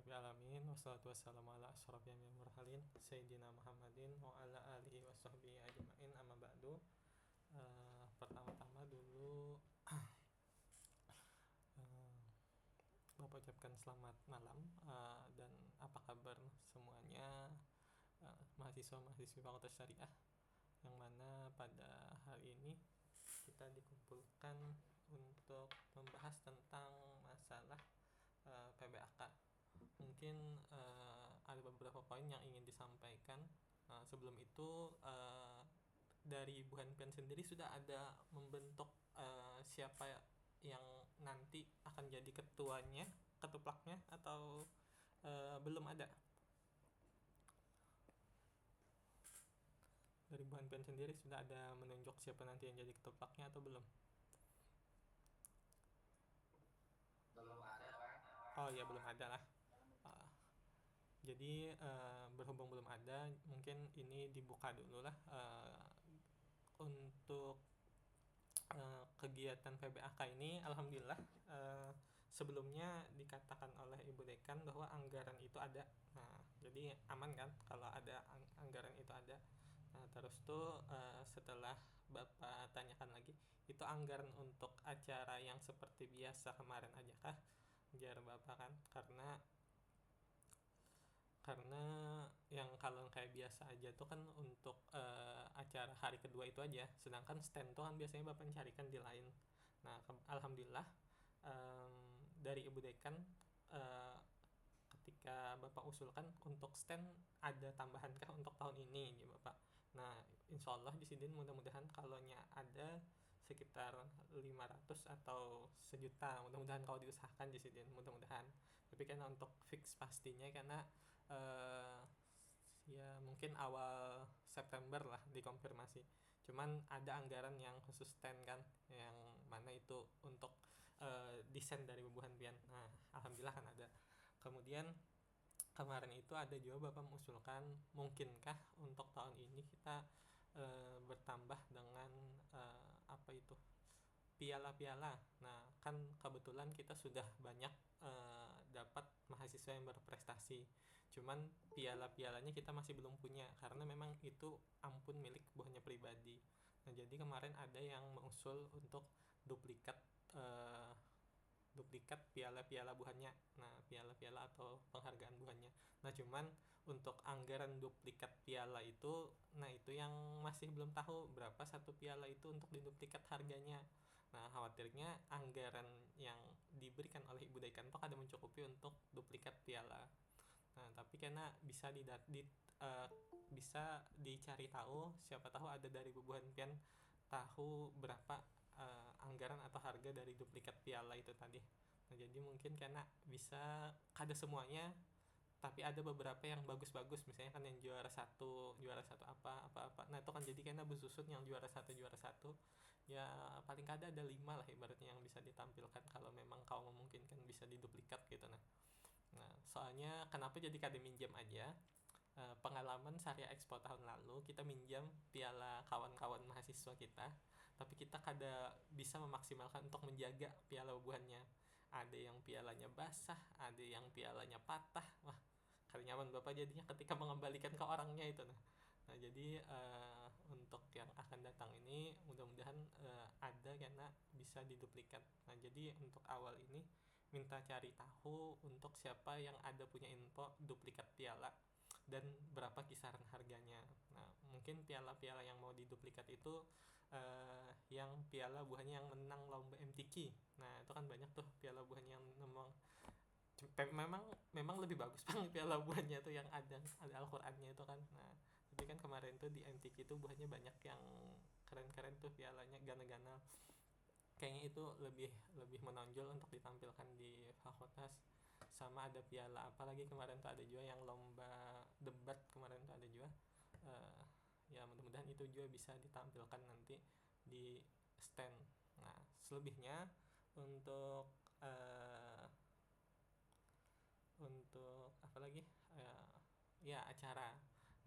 rabbil alamin wassalatu wassalamu ala asyrofil mursalin sayyidina Muhammadin wa ala alihi washabbihi ajmain amma ba'du. Pertama-tama dulu uh, Bapak ucapkan selamat malam, dan apa kabar semuanya, mahasiswa-mahasiswi Fakultas Syariah, yang mana pada hari ini kita dikumpulkan untuk membahas tentang masalah PBAK. Mungkin ada beberapa poin yang ingin disampaikan. Sebelum itu, dari Bu Hanpian sendiri sudah ada membentuk siapa yang nanti akan jadi ketuanya, ketuplaknya, atau belum ada? Dari Bu Hanpian sendiri sudah ada menunjuk siapa nanti yang jadi ketuplaknya atau belum? Belum ada, Pak. Oh ya, belum ada lah. Uh, jadi berhubung belum ada, mungkin ini dibuka dulu lah untuk kegiatan PBAK ini. Alhamdulillah, sebelumnya dikatakan oleh Ibu Dekan bahwa anggaran itu ada. Nah, jadi aman kan kalau ada anggaran itu ada. Nah, terus tuh setelah Bapak tanyakan lagi, itu anggaran untuk acara yang seperti biasa kemarin aja kah? Biar Bapak kan, karena yang kalau kayak biasa aja tuh kan untuk acara hari kedua itu aja, sedangkan stand tuh kan biasanya Bapak carikan di lain. Nah, alhamdulillah, dari Ibu Dekan, eh, ketika Bapak usulkan untuk stand ada tambahan kah untuk tahun ini gitu Bapak. Nah, insya Allah di sini mudah-mudahan kalaunya ada sekitar 500 atau sejuta, mudah-mudahan kalau diusahakan di sini, mudah-mudahan. Tapi karena untuk fix pastinya, karena eh, ya mungkin awal September lah dikonfirmasi. Cuman ada anggaran yang khusus stand kan, yang mana itu untuk desain dari Bu Hanpian. Nah, alhamdulillah kan ada. Kemudian kemarin itu ada juga Bapak mengusulkan, mungkinkah untuk tahun ini kita bertambah dengan apa itu, piala-piala. Nah, kan kebetulan kita sudah banyak dapat mahasiswa yang berprestasi. Cuman piala-pialanya kita masih belum punya karena memang itu ampun milik buahnya pribadi. Nah, jadi kemarin ada yang mengusul untuk duplikat eh, duplikat piala-piala buahnya. Nah, piala-piala atau penghargaan buahnya. Nah, cuman untuk anggaran duplikat piala itu, nah itu yang masih belum tahu berapa satu piala itu untuk diduplikat harganya. Nah, khawatirnya anggaran yang diberikan oleh Ibu Dekan itu ada mencukupi untuk duplikat piala. Nah, tapi karena eh, bisa dicari tahu, siapa tahu ada dari Bu Hanpian tahu berapa anggaran atau harga dari duplikat piala itu tadi. Nah, jadi mungkin karena bisa kada semuanya, tapi ada beberapa yang bagus-bagus, misalnya kan yang juara satu apa. Nah, itu kan jadi karena bersusun yang juara satu ya, paling kada ada 5 lah ibaratnya yang bisa ditampilkan kalau memang kau memungkinkan bisa diduplikat gitu. Nah, soalnya kenapa jadi kada minjam aja, pengalaman Syariah Expo tahun lalu kita minjam piala kawan-kawan mahasiswa kita, tapi kita kada bisa memaksimalkan untuk menjaga piala buahannya. Ada yang pialanya basah, ada yang pialanya patah. Wah, kada nyaman Bapak jadinya ketika mengembalikan ke orangnya itu. Nah, jadi untuk yang akan datang ini mudah-mudahan ada karena bisa diduplikat. Nah, jadi untuk awal ini minta cari tahu untuk siapa yang ada punya info duplikat piala dan berapa kisaran harganya. Nah, mungkin piala-piala yang mau diduplikat itu yang piala buahnya yang menang lomba MTQ. Nah, itu kan banyak tuh piala buahnya yang memang memang memang lebih bagus banget piala buahnya tuh yang ada Al-Qur'annya itu kan. Nah, tapi kan kemarin tuh di MTQ itu buahnya banyak yang keren-keren tuh pialanya, gana-gana. Kayaknya itu lebih lebih menonjol untuk ditampilkan di fakultas. Sama ada piala apalagi kemarin tuh ada juga yang lomba debat, kemarin tuh ada juga. Eh, ya mudah-mudahan itu juga bisa ditampilkan nanti di stand. Nah, selebihnya untuk eh, untuk apa lagi, ya acara.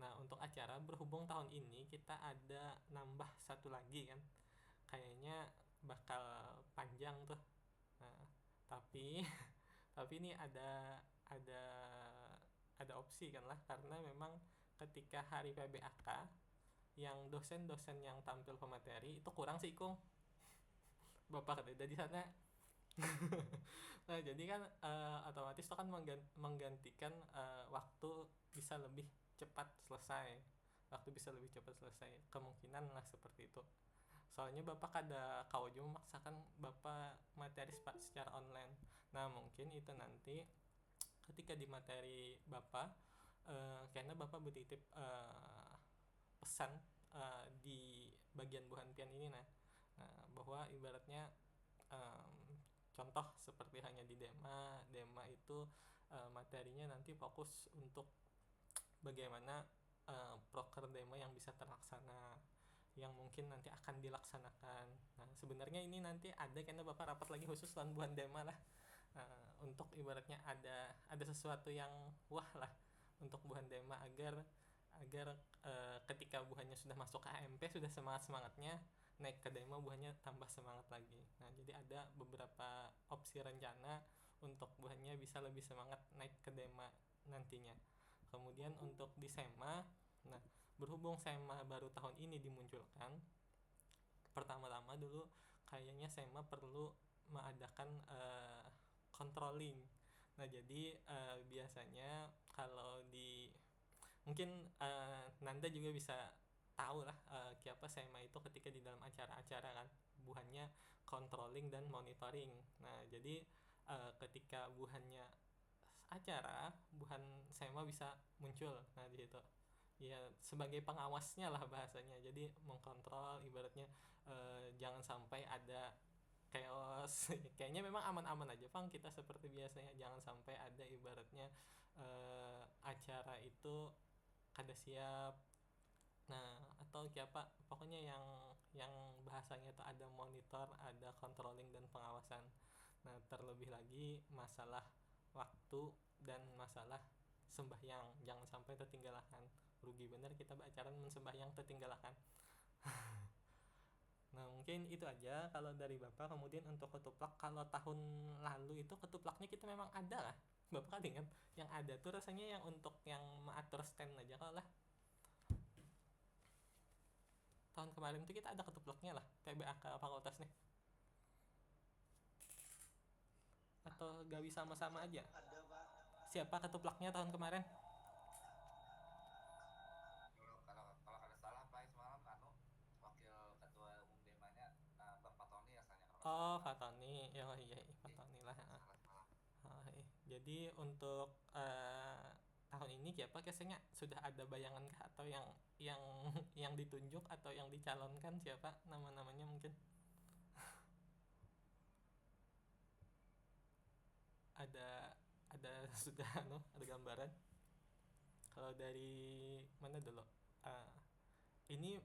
Nah, untuk acara berhubung tahun ini kita ada nambah satu lagi kan, kayaknya bakal panjang tuh. Nah, tapi Tapi ini ada ada opsi kan lah, karena memang ketika hari PBAK yang dosen-dosen yang tampil pemateri itu kurang sih Kung. Bapak ada di sana. Nah, jadi kan otomatis itu kan menggantikan waktu bisa lebih cepat selesai. Waktu bisa lebih cepat selesai. Kemungkinan lah seperti itu. Soalnya Bapak ada kau juga memaksakan Bapak materi secara online. Nah, mungkin itu nanti ketika di materi Bapak karena Bapak bertitip pesan di bagian buhantian ini nah bahwa ibaratnya em, contoh seperti hanya di Dema itu materinya nanti fokus untuk bagaimana proker Dema yang bisa terlaksana, yang mungkin nanti akan dilaksanakan. Nah, sebenarnya ini nanti ada karena Bapak rapat lagi khusus lawan buhan Dema lah. Untuk ibaratnya ada sesuatu yang wah lah untuk buhan Dema agar agar ketika buahnya sudah masuk ke AMP sudah semangatnya naik ke demo buahnya tambah semangat lagi. Nah, jadi ada beberapa opsi rencana untuk buahnya bisa lebih semangat naik ke dema nantinya. Kemudian untuk di SEMA, nah berhubung SEMA baru tahun ini dimunculkan, pertama-tama dulu kayaknya SEMA perlu mengadakan controlling. Nah, jadi biasanya kalau di mungkin Nanda juga bisa tahu lah kiapa SEMA itu ketika di dalam acara-acara kan buhannya controlling dan monitoring. Nah, jadi ketika buhannya acara, buhan SEMA bisa muncul. Nah, di situ ya sebagai pengawasnya lah bahasanya. Jadi mengkontrol ibaratnya jangan sampai ada chaos. Kayaknya memang aman-aman aja Bang kita seperti biasanya, jangan sampai ada ibaratnya acara itu kada siap. Nah, atau apa pokoknya yang bahasanya itu ada monitor, ada controlling dan pengawasan. Nah, terlebih lagi masalah waktu dan masalah sembahyang jangan sampai tertinggalkan. Rugi bener kita bacaan mensembahyang tertinggalkan. Nah, mungkin itu aja kalau dari Bapak. Kemudian untuk ketuplak, kalau tahun lalu itu ketuplaknya kita memang ada lah. Bapak kan ingat yang ada tuh rasanya yang untuk yang mengatur stand aja. Kalau lah tahun kemarin tuh kita ada ketuplaknya lah PBAK fakultas nih, atau gawi sama-sama aja. Ada pak. Siapa ketuplaknya tahun kemarin? Kalau kada salah pak semalam anu wakil ketua umum Demanya Bapak Tony rasanya kalau kada Oh, salah. Fatoni. Ya, oh, iya, Fatoni lah. Kada salah semalam. Jadi untuk tahun ini siapa biasanya sudah ada bayangan kah, atau yang yang ditunjuk atau yang dicalonkan siapa nama-namanya mungkin ada sudah ada gambaran. Kalau dari mana dulu? Eh, ini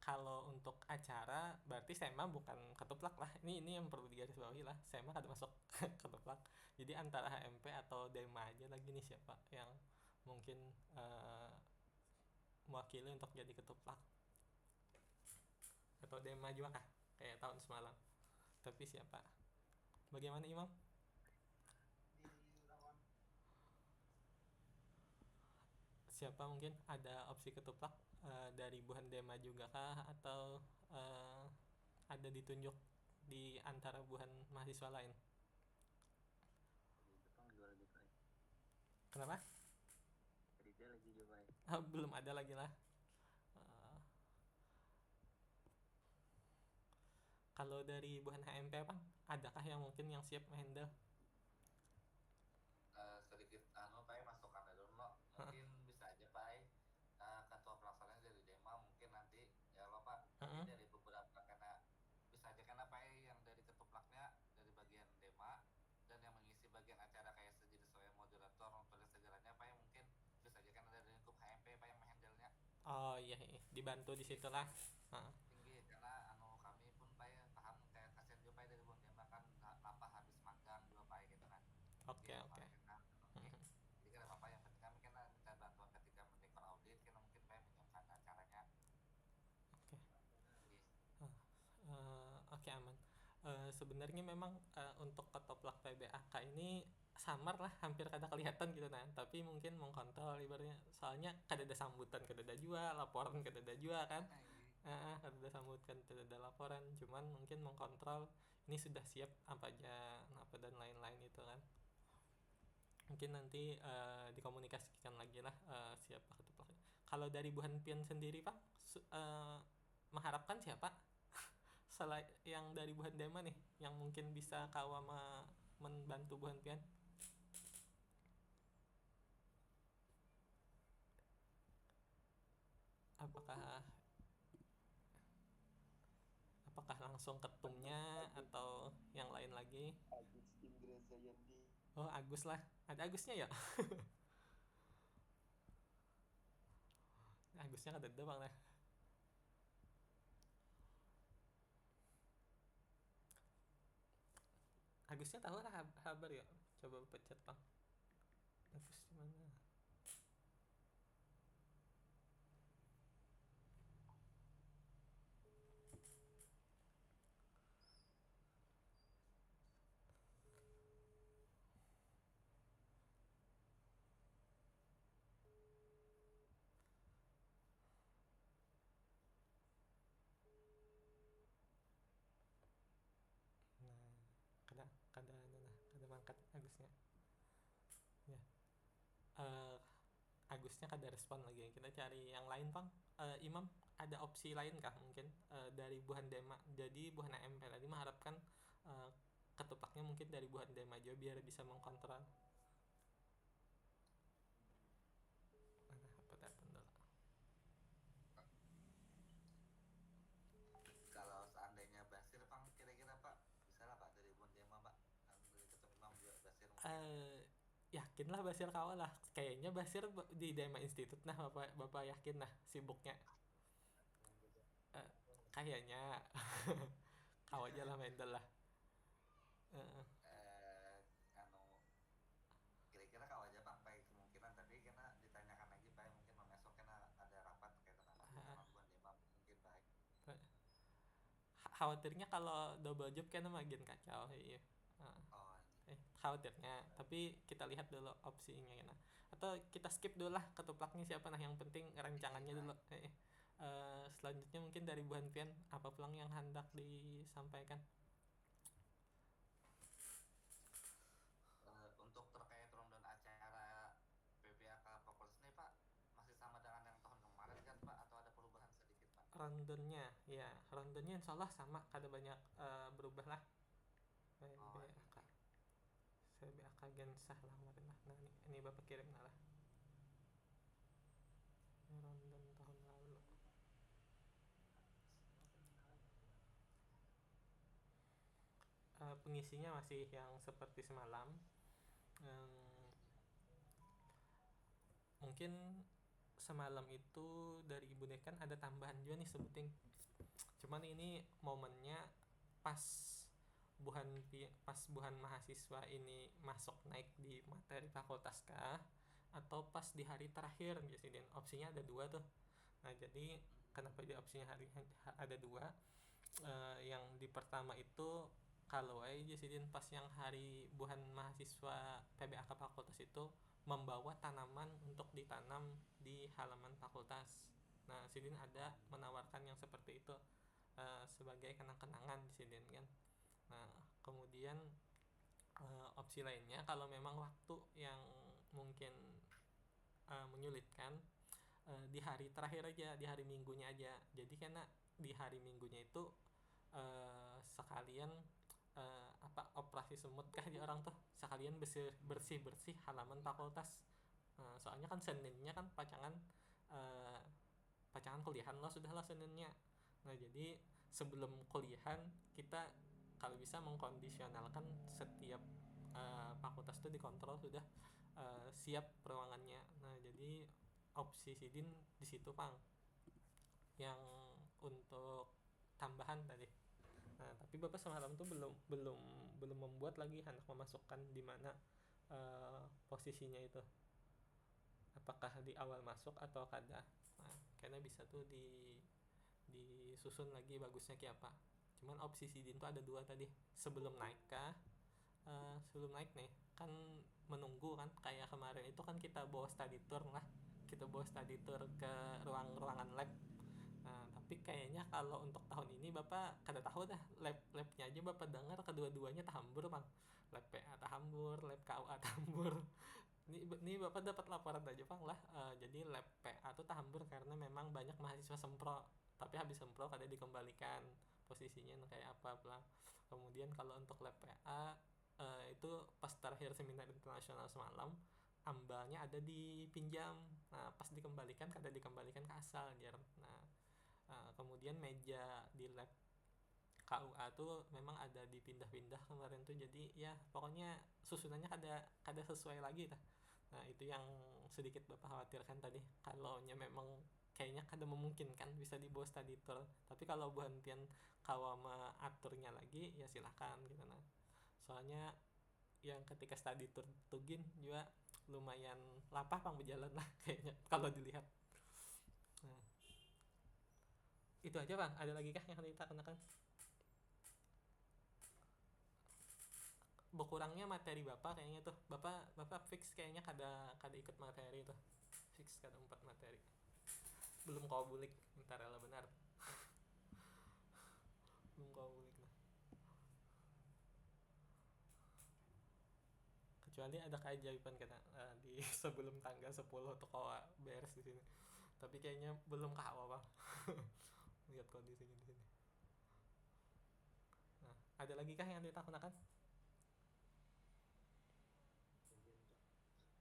kalau untuk acara berarti SEMA bukan ketuplak lah. Ini yang perlu digarisbawahi lah. SEMA ada masuk ketuplak. Jadi antara HMP atau DEMA aja lagi nih siapa yang mungkin eh, mewakili untuk jadi ketuplak, atau DEMA juga kah kayak tahun semalam. Tapi siapa? Bagaimana Imam? Di lawan Siapa mungkin ada opsi ketuplak dari buhan DEMA juga kah, atau eh, ada ditunjuk di antara buhan mahasiswa lain? di Jepang juga lagi pak. Kenapa? Jadi dia lagi juga pak. Belum ada lagi lah. Eh, Kalau dari buhan HMP apa? Adakah yang mungkin yang siap handle? Sedikit anu pak masukan dulu lo. Mungkin bisa aja pak ketua pelaksananya dari Dema mungkin nanti ya lo pak. Tapi dari beberapa karena bisa aja karena pak yang dari ketuplaknya dari bagian Dema dan yang mengisi bagian acara kayak sejenis saya moderator untuk segalanya pak mungkin bisa aja kan ada dari lingkup HMP pak yang menghandle-nya Oh iya, iya, dibantu di situlah. Heeh. tinggi karena anu kami pun pak paham kayak kasihan juga pak dari Bung Dema kan lapa habis magang juga pak gitu kan Oke, gitu oke. pak kan oke jadi kan apa yang penting kami kan minta bantuan ketika mendekor audit kan mungkin pak menyiapkan acaranya Oke. jadi Oke, aman. Sebenarnya memang untuk ketoplak PBAK ini samar lah, hampir kada kelihatan gitu. Nah tapi mungkin mengkontrol ibaratnya, soalnya kada ada sambutan, kada ada jua laporan, kada ada jua kan. Kada ada sambutan, kada ada laporan, cuman mungkin mengkontrol ini sudah siap apa aja, apa dan lain-lain itu kan. Mungkin nanti dikomunikasikan lagi lah siapa ketuanya. Kalau dari Bu Hanpian sendiri Pak, mengharapkan siapa selain yang dari Bu Handema nih yang mungkin bisa kawama membantu Bu Hanpian? Apakah apakah langsung ketumnya atau yang lain lagi? Agus Indra Zayandi. Oh Agus lah, ada Agusnya ya. Agusnya kan ada bang lah. Agusnya tahu lah kabar ya. Coba pencet bang. Agus di mana? Nah, kada mangkat Agusnya. Ya. Agusnya kada respon lagi. Kita cari yang lain bang. Imam, ada opsi lain kah mungkin dari Bu Handema? Jadi Bu MP tadi mengharapkan ketupaknya mungkin dari Bu Handema aja biar bisa mengkontrol. Apa datang dulu? Kalau seandainya Basir Pak, kira-kira Pak bisa lah Pak dari Bu Handema Pak, dari ketum Imam juga Basir mungkin. Yakin lah Basir kawal lah. Kayaknya Basir di Dema Institute nah bapak yakin lah sibuknya. Kayaknya kau aja lah Mendel lah. Kira-kira kau aja Pak, baik kemungkinan tadi kena ditanyakan lagi Pak, mungkin besok kena ada rapat kayak sama Bu Handema mungkin baik. Khawatirnya kalau double job kan makin kacau. Iya. Khawatirnya, tapi kita lihat dulu opsinya ya. Atau kita skip dulu lah ketuplaknya siapa, nah yang penting rancangannya dulu. Selanjutnya mungkin dari Bu Hanpian apa pulang yang hendak disampaikan? Untuk terkait rundown acara PBAK Fakultas ini Pak, masih sama dengan yang tahun kemarin kan Pak, atau ada perubahan sedikit Pak? Rundownnya ya, rundownnya insya Allah sama, kada banyak berubah lah. PBAK PBAK Gensah lah kemarin lah. Nah ini bapak kirim lah rundown tahun lalu. Pengisinya masih yang seperti semalam. Mungkin semalam itu dari Ibu Dekan ada tambahan juga nih sebutin. Cuman ini momennya pas buhan mahasiswa ini masuk naik di materi fakultas kah, atau pas di hari terakhir biasanya. Opsinya ada dua tuh. Nah jadi kenapa di opsinya ada dua? Yang di pertama itu kalau aja sih pas yang hari buhan mahasiswa PBAK fakultas itu membawa tanaman untuk ditanam di halaman fakultas. Nah Sidin ada menawarkan yang seperti itu sebagai kenang-kenangan di Sidin kan. Nah kemudian opsi lainnya kalau memang waktu yang mungkin menyulitkan, di hari terakhir aja, di hari Minggunya aja. Jadi karena di hari Minggunya itu sekalian operasi semut kah di orang tuh, sekalian bersih halaman fakultas. Soalnya kan Seninnya kan pacangan kuliahan lo sudah lah Seninnya. Nah jadi sebelum kuliahan kita kalau bisa mengkondisionalkan setiap fakultas itu dikontrol sudah siap ruangannya. Nah jadi opsi Sidin di situ Pang yang untuk tambahan tadi. Nah tapi bapak semalam tuh belum membuat lagi hendak memasukkan di mana posisinya itu, apakah di awal masuk atau kada. Nah karena bisa tuh disusun lagi bagusnya kayak apa. Cuman opsi Sidin tuh ada dua tadi, sebelum naik kah, sebelum naik nih kan menunggu kan, kayak kemarin itu kan kita bawa study tour lah, kita bawa study tour ke ruangan lab. Nah, tapi kayaknya kalau untuk tahun ini Bapak kada tahu dah, labnya aja Bapak dengar kedua-duanya tahambur Bang. Lab PA tahambur, lab KUA tahambur. Ini Bapak dapat laporan aja Bang lah. Jadi lab PA tuh tahambur karena memang banyak mahasiswa sempro, tapi habis sempro kada dikembalikan posisinya kayak apa lah. Kemudian kalau untuk lab PA itu pas terakhir seminar internasional semalam, ambalnya ada dipinjam. Nah, pas dikembalikan kada dikembalikan ke asal jar. Nah, kemudian meja di lab KUA tuh memang ada dipindah-pindah kemarin tuh, jadi ya pokoknya susunannya kada sesuai lagi lah. Nah, itu yang sedikit Bapak khawatirkan tadi, kalau memang kayaknya kada memungkinkan bisa dibawa study tour, tapi kalau buhantian kawama aturnya lagi ya silahkan gitu. Nah, soalnya yang ketika study tour tugin juga lumayan lapah pang berjalan lah kayaknya kalau dilihat. Nah, itu aja Bang, ada lagi kah yang kita kenakan? Berkurangnya materi Bapak kayaknya tuh, Bapak fix kayaknya kada kada ikut materi tuh, fix kada 4 materi, belum kau bulik minta rela benar. Belum kau bulik nah. Kecuali ada keajaiban kena di sebelum tanggal 10 tuh kau beres di sini, tapi kayaknya belum kau Bang. Lihat kondisinya di sini. Nah, ada lagi kah yang ditakunakan?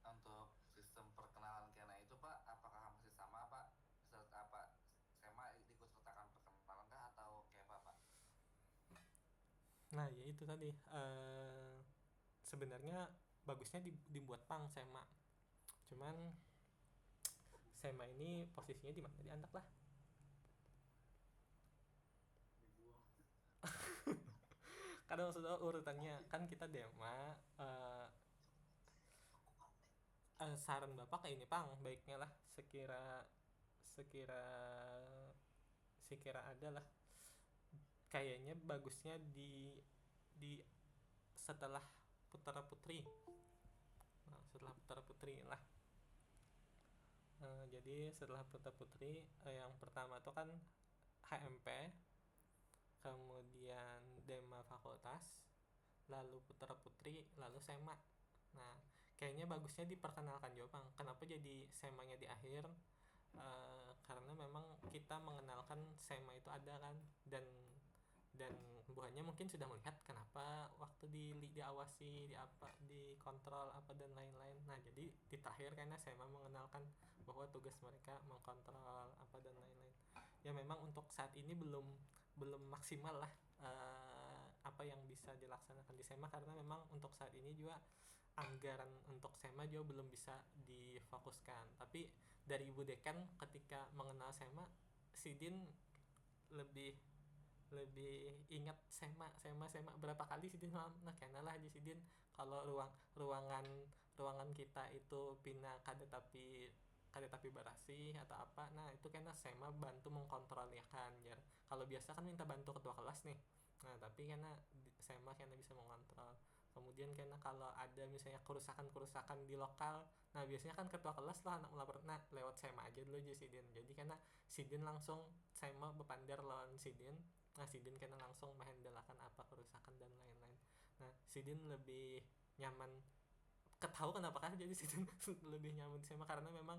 Untuk sistem perkenalan kena itu Pak, apakah masih sama Pak? Serta apa SEMA ikut sertakan perkenalan kah atau kayak apa Pak? Nah, ya itu tadi sebenarnya bagusnya dibuat pang SEMA, cuman SEMA ini posisinya di mana, di Andak lah. Kadang sudah urutannya kan kita dema saran Bapak kayak ini pang, baiknya lah sekira sekira sekira ada lah, kayaknya bagusnya di setelah Putra Putri. Nah, setelah Putra Putri lah. Jadi setelah Putra Putri yang pertama tuh kan HMP, kemudian Dema Fakultas, lalu Putra Putri, lalu SEMA. Nah, kayaknya bagusnya diperkenalkan juga Bang. Kenapa jadi SEMA-nya di akhir? Karena memang kita mengenalkan SEMA itu ada kan, dan buahnya mungkin sudah melihat kenapa waktu diawasi, dikontrol apa dan lain-lain. Nah, jadi di terakhir karena SEMA mengenalkan bahwa tugas mereka mengkontrol apa dan lain-lain. Ya memang untuk saat ini belum maksimal lah apa yang bisa dilaksanakan di SEMA, karena memang untuk saat ini juga anggaran untuk SEMA juga belum bisa difokuskan. Tapi dari Ibu Dekan ketika mengenal SEMA, Sidin lebih ingat SEMA berapa kali Sidin nah kena lah aja Sidin kalau ruangan kita itu pindah kada tapi berasi atau apa, nah itu kena SEMA bantu mengkontrol ya kan. Kalau biasa kan minta bantu ketua kelas nih, nah tapi kena SEMA kena bisa mengontrol. Kemudian kena kalau ada misalnya kerusakan di lokal, nah biasanya kan ketua kelas lah anak melapor, nah lewat SEMA aja dulu aja Sidin, jadi kena Sidin langsung SEMA bepander lawan Sidin. Nah, Sidin kena langsung menghandlekan apa kerusakan dan lain-lain. Nah, Sidin lebih nyaman, ketahu kenapa kan jadi Sidin lebih nyaman SEMA karena memang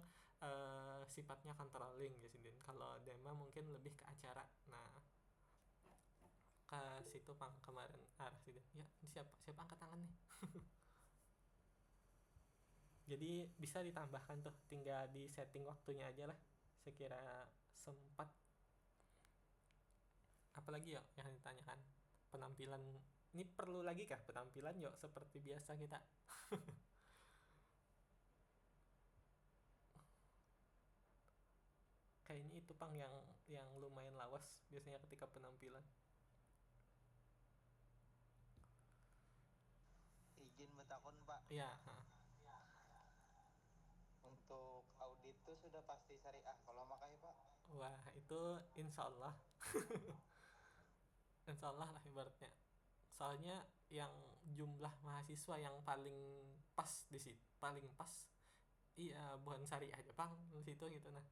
sifatnya controlling ya Sidin. Kalau Dema mungkin lebih ke acara. Nah, ke situ pang kemarin arah Sidin. Ya, siapa angkat tangan nih? Jadi bisa ditambahkan tuh, tinggal di setting waktunya aja lah sekira sempat. Apalagi yuk yang ditanyakan, penampilan ini perlu lagi kah penampilan yuk seperti biasa kita? Kayaknya itu pang yang lumayan lawas biasanya ketika penampilan. Izin betakon Pak. Iya. Untuk audit tuh sudah pasti syariah kalau makanya Pak. Wah, itu insya Allah. Insya Allah lah ibaratnya. Soalnya yang jumlah mahasiswa yang paling pas di situ, paling pas iya bukan syariah Jepang di situ gitu. Nah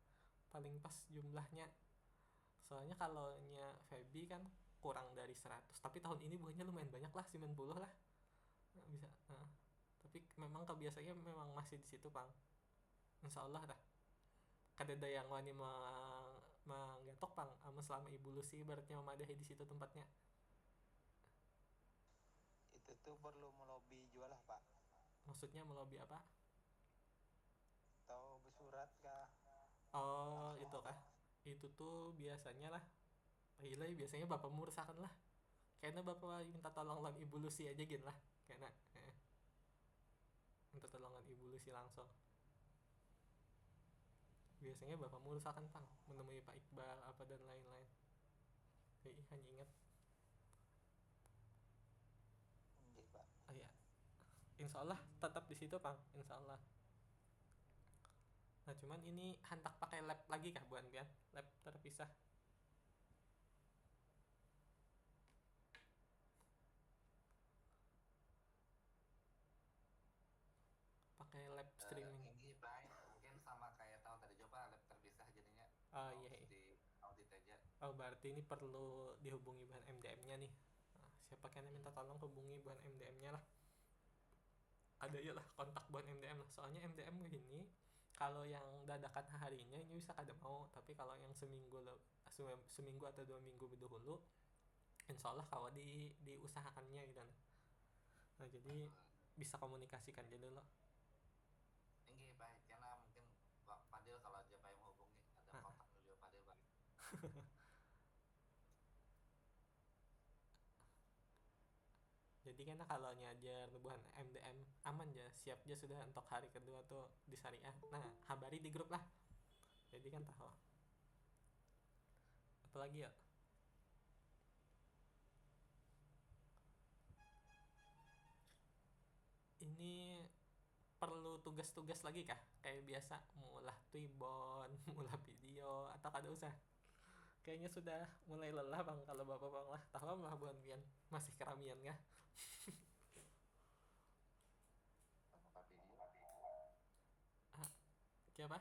paling pas jumlahnya, soalnya kalau nya Feby kan kurang dari 100, tapi tahun ini buahnya lumayan banyak lah, 90 lah. Nah, bisa tapi memang kebiasaannya memang masih di situ Pang, insya Allah dah kadada yang wani menggatok Pang ama selama Ibu Lucy ibaratnya memadahi di situ tempatnya. Itu tuh perlu melobi jual lah Pak, Maksudnya melobi apa? atau bersurat kah? Oh itu kah, itu tuh biasanya lah Hilai biasanya bapak meresahkan lah, kayaknya bapak minta tolong lawan Ibu Lucy aja gin lah, kayaknya minta tolongan Ibu Lucy langsung. Biasanya bapak meresahkan Pang menemui Pak Iqbal apa dan lain-lain. Hanya ingat. Iya Pak. Oh iya, insya Allah tetap di situ Pang, insya Allah. Nah cuman ini hendak pakai lab lagi kah bukan Bian? Lab terpisah. Pakai lab streaming. Ini Pak, mungkin sama kayak tahun tadi coba lab terpisah jadinya. Oh iya. Di audit aja. Oh berarti ini perlu dihubungi bahan MDM-nya nih. Nah, siapa yang minta tolong hubungi bahan MDM-nya lah. Ada ya lah kontak bahan MDM lah. Soalnya MDM ini kalau yang dadakan harinya ini bisa kada mau, tapi kalau yang seminggu atau 2 minggu dahulu, insya Allah kalau diusahakannya gitu. Nah jadi bisa komunikasikan jadi lo. Tinggi Pak, karena mungkin Pak Fadil kalau aja Pak mau hubungi ada kontak dulu Fadil Pak. Jadi kan kalau nyajar nubuhan MDM aman ya, siap aja sudah untuk hari kedua tuh di syariah. Nah habari di grup lah, jadi kan tahu apalagi ya. Ini perlu tugas-tugas lagi kah kayak biasa, mulah Twibbon mulah video, atau kada usah? Kayaknya sudah mulai lelah Bang kalau bapak Bang lah, tahu lah bukan Bian masih keramian kah? Siapa?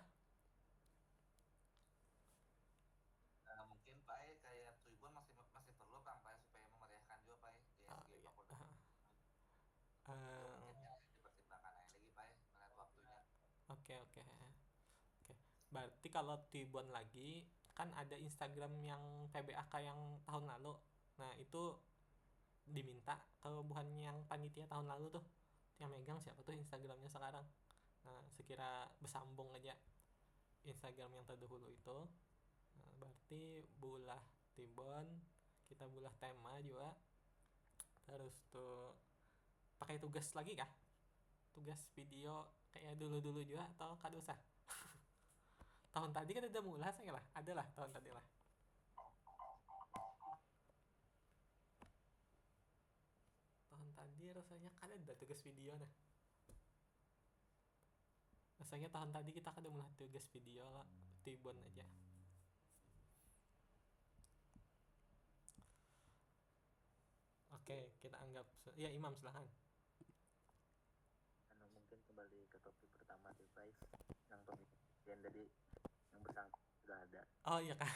Mungkin Pak kayak Twibbon masih perlu Pak supaya memeriahkan juga Pak di SG fakultas. Dipertimbangkan lagi Pak melihat waktunya. Oke. Berarti kalau Twibbon lagi kan ada Instagram yang PBAK yang tahun lalu. Nah itu diminta ke buhan yang panitia tahun lalu tuh, yang megang siapa tuh Instagramnya sekarang. Nah sekira bersambung aja Instagram yang terdahulu itu. Nah, berarti bulah Tibon, kita bulah tema juga. Terus tuh pakai tugas lagi kah? Tugas video kayak dulu-dulu juga atau kada usah? Tahun tadi kan ada mulai saya lah, ada lah tahun tadi lah. Tahun tadi rasanya kan ada tugas video nah. Rasanya tahun tadi kita kada mulai tugas video lah, Tibon aja. Oke, kita anggap ya Imam silahkan. Mungkin kembali ke topik pertama device yang pemilihan tadi yang bersangkutan sudah ada. Oh iya kan.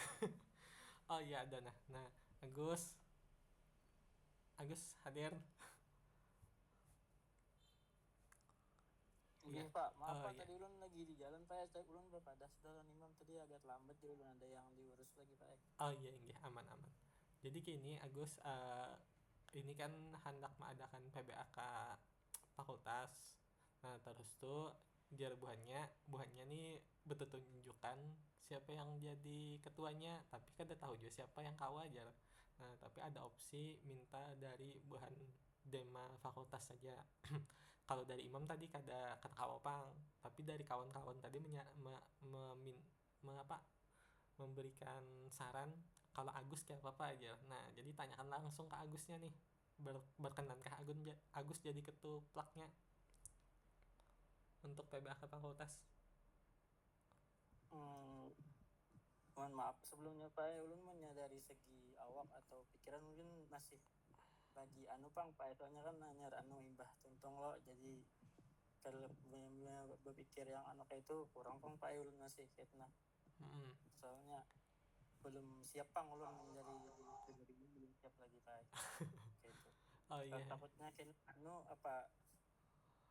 Oh iya ada nah Agus hadir. Iya Pak, maaf Pak, iya. tadi ulun lagi di jalan Pak, saya ulun berpadas dalam imam tadi agak lambat, jadi ulun ada yang diurus lagi Pak. Oh iya aman. Jadi gini Agus, ini kan hendak mengadakan PBAK fakultas. Nah terus tuh jar buahnya nih betul tunjukkan siapa yang jadi ketuanya, tapi kada tahu juga siapa yang kawa aja. Nah tapi ada opsi minta dari buhan dema fakultas saja. Kalau dari Imam tadi kada kawa Pang, tapi dari kawan-kawan tadi memberikan saran kalau Agus kayak apa aja. Nah jadi tanyakan langsung ke Agusnya nih, berkenankah Agus jadi ketuplaknya untuk PBAK fakultas? Mohon maaf sebelumnya Pak, ulun menyadari segi awak atau pikiran ulun masih bagi anu pang pak soalnya kan nanya anu imbah tuntung lo jadi kalau berpikir yang anu kayak itu kurang pang pak ulun masih kayak soalnya belum siap pang ulun menjadi pribadi belum siap lagi pak kayak itu. Oh iya. Takutnya kayak anu apa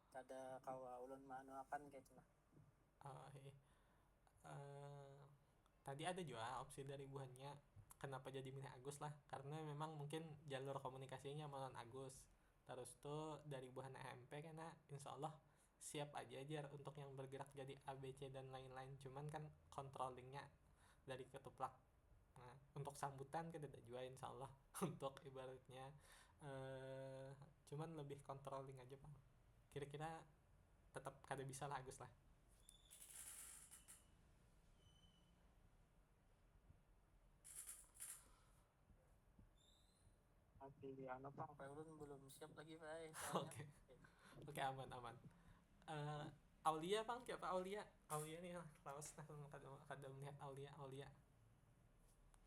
kada kawa ulun manu akan kayak itu lah. Oh iya. Tadi ada juga opsi dari buahnya kenapa jadi milih Agus lah, karena memang mungkin jalur komunikasinya sama Agus. Terus tuh dari buah MP karena insya Allah siap aja untuk yang bergerak jadi ABC dan lain-lain, cuman kan controllingnya dari ketuplak. Nah, untuk sambutan kan ada juga insya Allah untuk ibaratnya cuman lebih controlling aja bang. Kira-kira tetap kada bisa lah Agus lah. Tapi anu pang pak ulun belum siap lagi pak Oke. Oke, aman. Aulia bang, siapa Aulia? Aulia nih lawas lah kada melihat Aulia.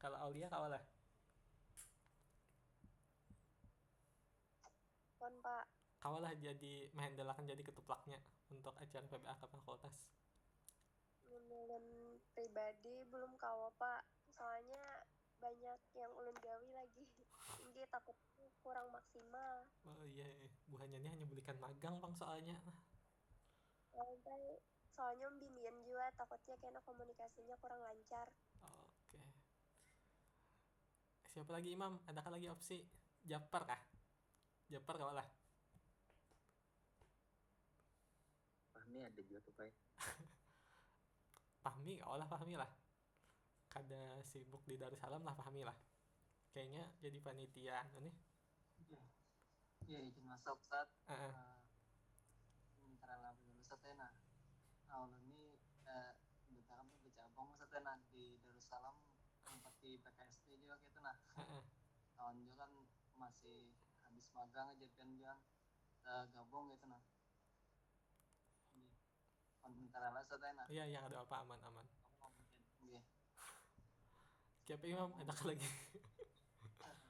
Kalau Aulia kau lah. Pon pak. Kau lah jadi menghandlekan jadi ketuplaknya untuk acara PBA ke fakultas. Ulun pribadi belum kawa pak. Soalnya banyak yang ulun gawi lagi. Tinggi takut kurang maksimal. Oh iya, buahnya ini hanya belikan magang bang soalnya. Soalnya bimbingan juga takutnya kena komunikasinya kurang lancar. Oke. Siapa lagi Imam? Adakah lagi opsi? Japar kah? Japar kau lah. Fahmi ada juga tuh Pak. Fahmi kau lah, Fahmi lah. Kada sibuk di Darussalam lah, Fahmi lah. Kayaknya jadi panitia nih. Iya izin masuk saat Antara lah dulu satena awal ini kita kan bercabang satena di Darussalam tempat di PKSD juga gitu nah tahun juga kan masih habis magang aja kan juga gabung gitu nah antara lah satena iya ada apa aman iya siapa Imam ada lagi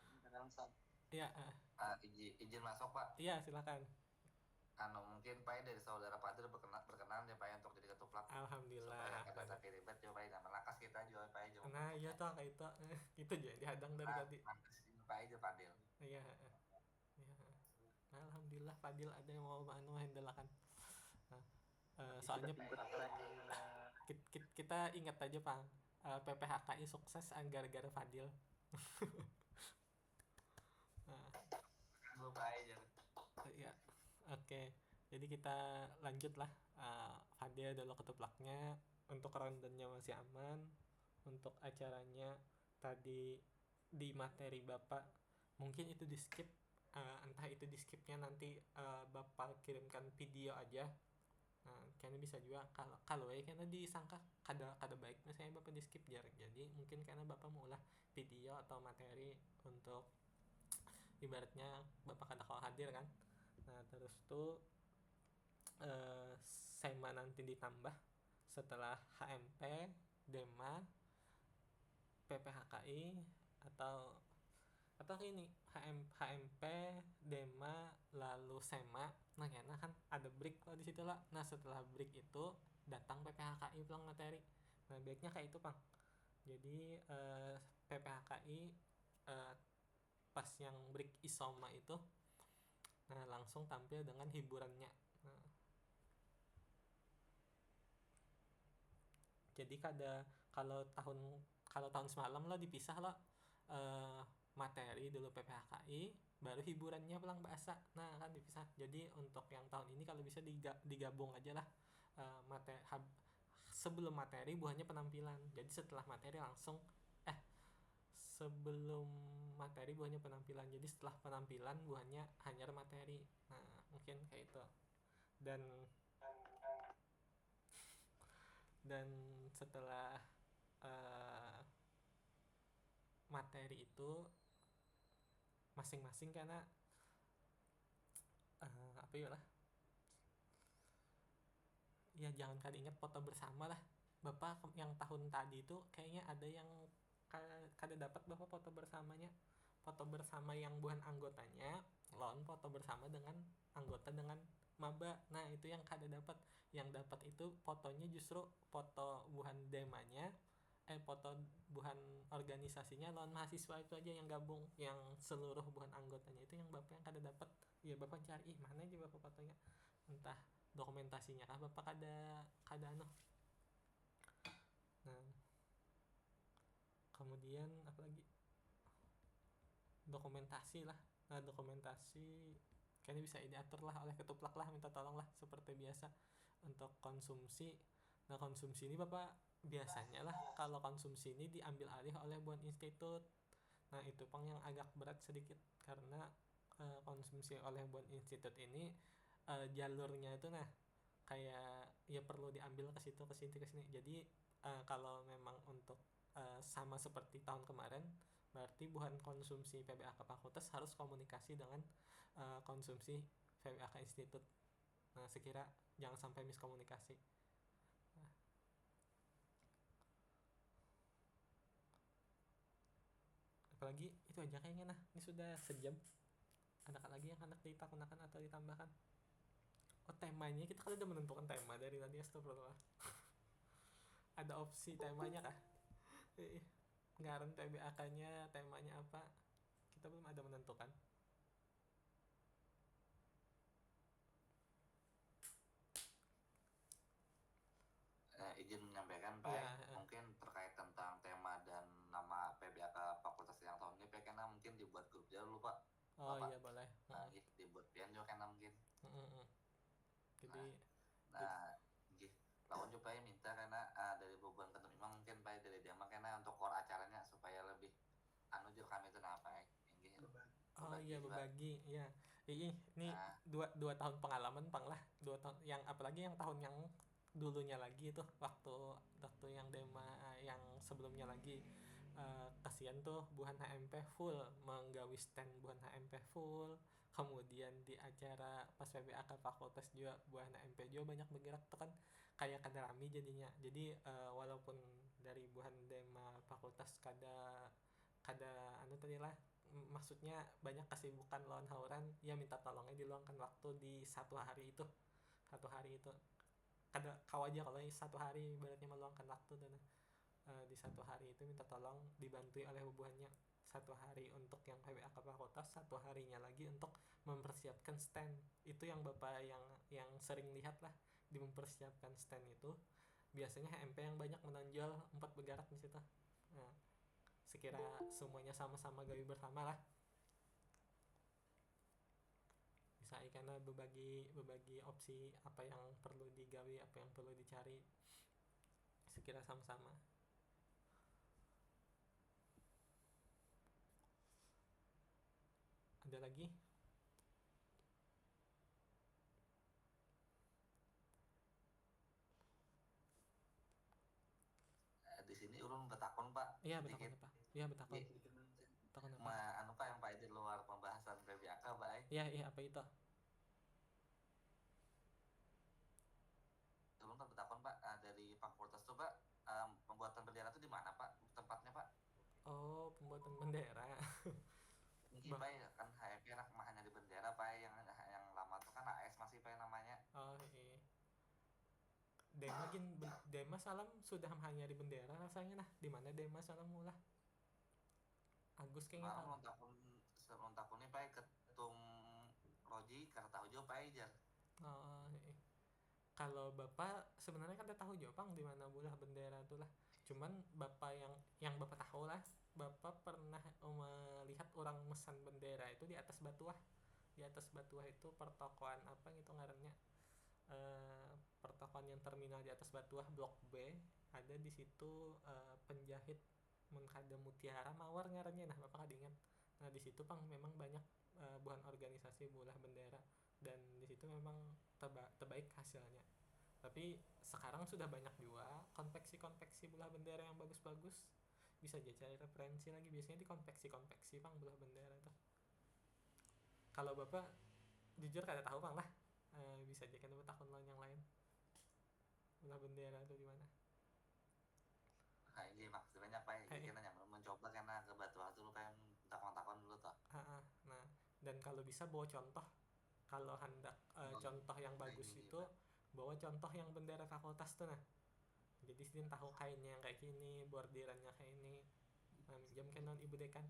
antara sat iya izin masuk pak. Iya silakan. Mungkin Pak dari saudara Fadil berkenan ya Pak untuk jadi ketuplak. Alhamdulillah. Supaya kada sakit ribet ya Pak, nama lakas kita juga Pak. Nah iya tuh kayak itu aja dihadang dari tadi. Pak aja Fadil. Iya. Alhamdulillah Fadil ada yang mau handlekan. Soalnya kita ingat aja Pak, PPHKI sukses gara-gara Fadil. Lupa aja. Iya. Oke. Jadi kita lanjut lah. Fadil adalah ketuplaknya. Untuk rundownnya masih aman. Untuk acaranya tadi di materi Bapak mungkin itu di skip. Entah itu di skipnya nanti Bapak kirimkan video aja. Karena bisa juga kalau ya karena disangka kada baik misalnya Bapak di skip jar. Jadi mungkin karena Bapak mau ulah video atau materi untuk ibaratnya Bapak kada kalau hadir kan. Nah terus tuh SEMA nanti ditambah setelah HMP, DEMA, PPHKI atau ini HMP, DEMA lalu SEMA. Nah karena kan ada break kalau di situ lah. Nah setelah break itu datang PPHKI pulang materi. Nah baiknya kayak itu Bang. Jadi PPHKI pas yang break isoma itu langsung tampil dengan hiburannya. Jadi kalau tahun semalam lah dipisah lah materi dulu PPHKI baru hiburannya pulang bahasa. Nah kan dipisah. Jadi untuk yang tahun ini kalau bisa digabung aja lah sebelum materi buahnya penampilan. Jadi setelah materi langsung sebelum materi buahnya penampilan. Jadi setelah penampilan buahnya hanya materi. Nah mungkin kayak itu. Dan setelah materi itu masing-masing karena apa ya lah ya jangan kada ingat foto bersama lah. Bapak yang tahun tadi itu kayaknya ada yang kada dapat Bapak foto bersamanya. foto bersama yang bukan anggotanya lawan foto bersama dengan anggota dengan maba. Nah itu yang kada dapat. Yang dapat itu fotonya justru foto bukan demanya, foto bukan organisasinya lawan mahasiswa itu aja yang gabung, yang seluruh bukan anggotanya itu yang bapak yang kada dapat. Ya bapak cari mana aja bapak fotonya, entah dokumentasinya kah bapak kada anu. Nah kemudian apalagi dokumentasi lah. Nah dokumentasi kayaknya bisa diatur lah oleh ketuplak lah, minta tolong lah seperti biasa untuk konsumsi. Nah konsumsi ini bapak biasanya lah kalau konsumsi ini diambil alih oleh buan institut. Nah itu pang yang agak berat sedikit karena konsumsi oleh buan institut ini jalurnya itu nah kayak ya perlu diambil ke situ ke sini ke sini. Jadi kalau memang untuk sama seperti tahun kemarin berarti bukan konsumsi PBAK fakultas harus komunikasi dengan konsumsi PBAK institut. Nah sekira jangan sampai miskomunikasi. Nah. Apalagi itu aja kayaknya. Nah ini sudah sejam. Adakah lagi yang hendak ditakunakan atau ditambahkan? Oh temanya kita kan udah menentukan tema dari tadi, astagfirullah. Ada opsi temanya kah? Ngaran PBAK nya temanya apa, kita belum ada menentukan. Izin menyampaikan Pak, ya, mungkin terkait tentang tema dan nama PBAK fakultas yang tahun ini Pak, karena mungkin dibuat grup dulu Pak. Oh Bapak. iya boleh. Nah dibuat pian juga karena mungkin. Jadi lawan juga ya minta karena dari beban ketemu memang mungkin Pak dari dia makanya untuk core acaranya supaya lebih anu juga kami itu apa ya. Oh iya berbagi ya. Ini dua tahun pengalaman pang lah, 2 tahun yang apalagi yang tahun yang dulunya lagi tuh waktu yang dema yang sebelumnya lagi kasihan tuh buhan HMP full menggawi stand buhan HMP full. Kemudian di acara pas PBAK fakultas juga buhan HMP juga banyak bergerak tuh kan kayak kada rame jadinya. Jadi walaupun dari buhan dema fakultas kada anu tadi lah, maksudnya banyak kesibukan lawan hauran ya minta tolongnya diluangkan waktu di satu hari itu kada kau aja kalau 1 hari ibaratnya meluangkan waktu dan di 1 hari itu minta tolong dibantu oleh bubuhannya 1 hari untuk yang PBAK fakultas, 1 harinya lagi untuk mempersiapkan stand. Itu yang bapak yang sering lihat lah di mempersiapkan stand itu biasanya HMP yang banyak menonjol 4 bergerak di situ. Nah, sekira semuanya sama-sama gawe bersama lah bisa karena berbagi opsi apa yang perlu digawe, apa yang perlu dicari sekira sama-sama. Ada lagi? Di sini ulun betakon Pak. Iya betakon Pak. Iya betakon. Betakon apa? Anu Pak yang Pak di luar pembahasan PBAK Pak. Iya apa itu? Ulun kan betakon Pak dari fakultas tuh Pak pembuatan bendera itu di mana Pak tempatnya Pak? Oh pembuatan bendera. Mungkin Pak ya kan HMP anak hanya di bendera Pak yang lama tuh kan AS masih Pak namanya. Oh iya. Dema salam sudah hanya di bendera rasanya nah. Di mana Dema salam mulah? Agus kayaknya tahu. Tahun ini Pak ketum Roji karena tahu juga Pak aja. Oh iya. Kalau bapak sebenarnya kan tahu juga pang di mana bulah bendera tuh lah. Cuman bapak yang bapak tahu lah, bapak pernah melihat orang mesan bendera itu di atas batuah. Di atas batuah itu pertokoan apa gitu ngarannya? Pertokoan yang terminal di atas batuah blok B, ada di situ penjahit mengkada mutiara mawar ngarannya nah bapak kadingan. Nah di situ pang memang banyak bukan organisasi bulah bendera dan di situ memang terbaik hasilnya. Tapi sekarang sudah banyak juga konveksi bulah bendera yang bagus-bagus, bisa aja cari referensi lagi, biasanya di konveksi pang bulah bendera itu. Kalau bapak jujur kada tahu pang lah, bisa aja kan bapak takun lawan yang lain bulah bendera itu di mana. Nah ini maksudnya Pak, kita nanya mencoba karena ke batuah dulu kan takon dulu Dan kalau bisa bawa contoh, kalau hendak contoh yang bagus itu bawa contoh yang bendera fakultas tuh. Nah jadi Sidin tahu kainnya yang kayak gini, bordirannya kayak ini. Jam kan non ibu dekan.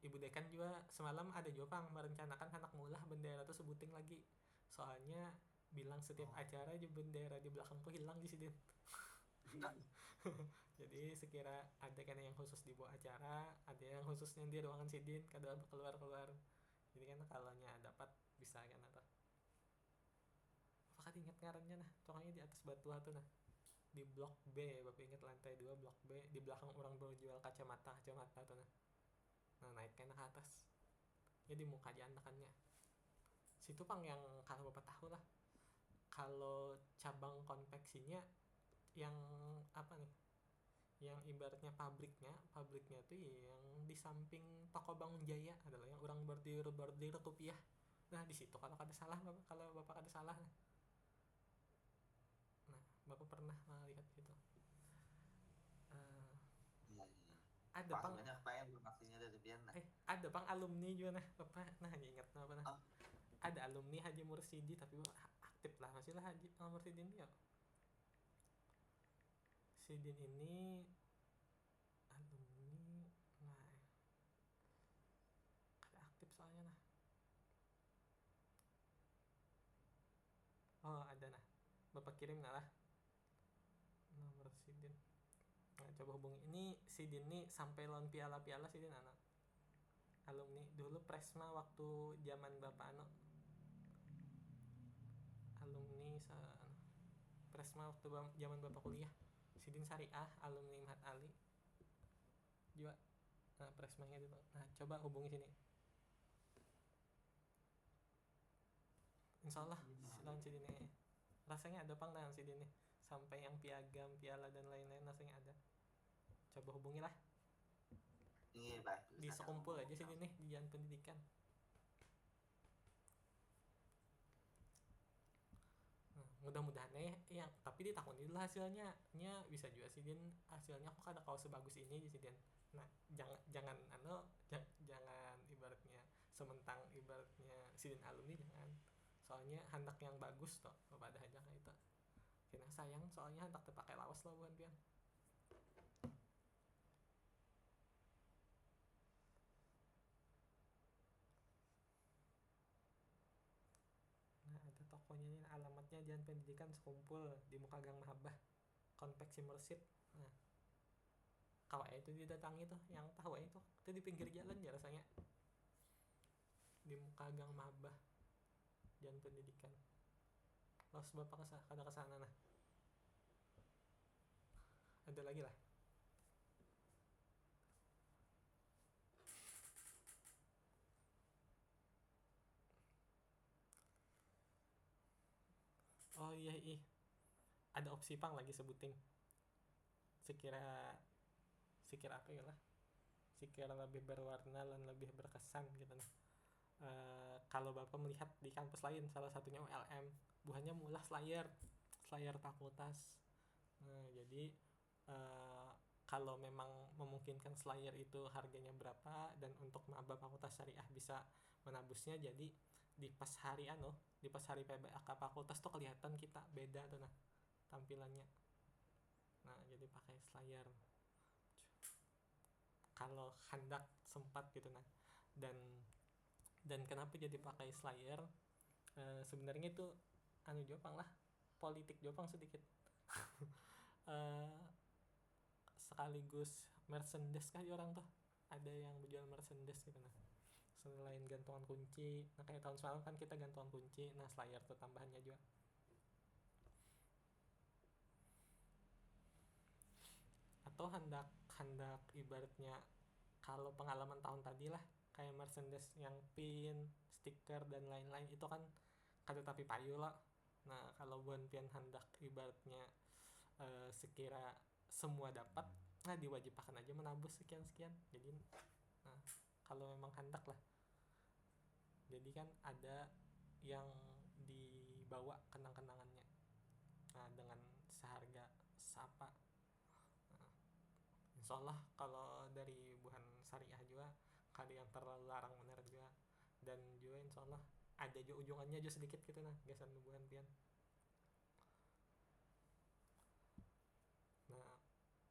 Ibu dekan juga semalam ada juga pang merencanakan anak mulah bendera tuh sebuting lagi. Soalnya bilang setiap acara aja bendera di belakang tuh hilang di Sidin. Jadi sekira ada kan yang khusus dibawa acara, ada yang khususnya di ruangan Sidin, kada keluar. Jadi kan kalau dapat bisa kan atau apakah ingat ngarannya nah, pokoknya di atas batu tuh nah, di blok B, Bapak ingat lantai 2 blok B, di belakang orang berjual kacamata tuh nah. Nah naiknya ke atas, ya di muka anakannya situ pang yang kalau Bapak tahu lah, kalau cabang konveksinya yang apa nih, yang ibaratnya pabriknya tuh yang di samping toko Bangun Jaya adalah yang orang bordir rupiah. Nah di situ kalau kada salah Bapak, kalau Bapak kada salah nah Bapak pernah lihat gitu. Ada Pak, pang banyak Pak yang informasinya dari Biana. Ada pang alumni juga nah Bapak, nah ingat apa nah. Ada alumni Haji Mursidi tapi aktif lah, masih lah Haji Mursidin ya. Sidin ini alumni, nah ada aktif soalnya nah. Oh ada nah, Bapak kirim nah lah nomor Sidin. Nah coba hubungi. Ini Sidin nih sampai lawan piala Sidin anak alumni dulu Presma waktu zaman Bapak alumni Presma waktu zaman Bapak kuliah. Sidin Syariah alumni Imhat Ali juga. Nah Presmanya itu. Nah coba hubungi sini, insyaallah lawan Sidin ini rasanya ada pang nah Sidin nih, sampai yang piagam, piala dan lain-lain rasanya ada. Coba hubungilah. Iya, Pak. Di sekumpul aja Sidin nih di Jalan Pendidikan. Mudah-mudahan yang tapi di tahun ini lah hasilnya nya bisa juga Sidin hasilnya kok kada kau sebagus ini di Sidin. Nah jangan jangan ibaratnya sementang ibaratnya Sidin alumni, jangan, soalnya hendak yang bagus toh pada aja kayak itu kena sayang, soalnya hendak terpakai lawas lah bukan pian. Nah ada tokonya nih, alamatnya Jalan Pendidikan Sekumpul di muka Gang Mahabbah, konveksi Mursid. Nah kawai itu didatangi tuh, yang tahu itu di pinggir jalan ya rasanya, di muka Gang Mahabbah Jalan Pendidikan. Los Bapak kada kesana nah, ada lagi lah. Oh iya ada opsi pang lagi sebuting sekira apa ya lah, sekira lebih berwarna dan lebih berkesan gitu nah. Kalau Bapak melihat di kampus lain, salah satunya ULM, buahnya mulah selayar fakultas. Nah jadi kalau memang memungkinkan selayar itu harganya berapa dan untuk maba fakultas syariah bisa menabusnya, jadi di pas hari PBAK fakultas tuh kelihatan kita beda tuh nah tampilannya. Nah jadi pakai selayar kalau hendak sempat gitu nah. Dan kenapa jadi pakai selayar, sebenarnya itu Jopang lah, politik Jopang sedikit. Sekaligus merchandise kah orang tuh, ada yang berjual merchandise gitu nah, selain gantungan kunci. Nah kayak tahun semalam kan kita gantungan kunci, nah selayar tuh tambahannya juga. Atau hendak ibaratnya kalau pengalaman tahun tadi lah, kayak merchandise yang pin, stiker dan lain-lain itu kan kada tapi payu lah. Nah kalau buan pian hendak ibaratnya sekira semua dapat, nah diwajibkan aja menabus sekian. Jadi nah kalau memang hendak lah, jadi kan ada yang dibawa kenang-kenangannya nah dengan seharga sapa. Insyaallah kalau dari Buhan syariah juga, kada yang terlalu larang bener juga, dan juga insyaallah ada juga ujungannya juga sedikit gitu nah gasan nubuhan pian. Nah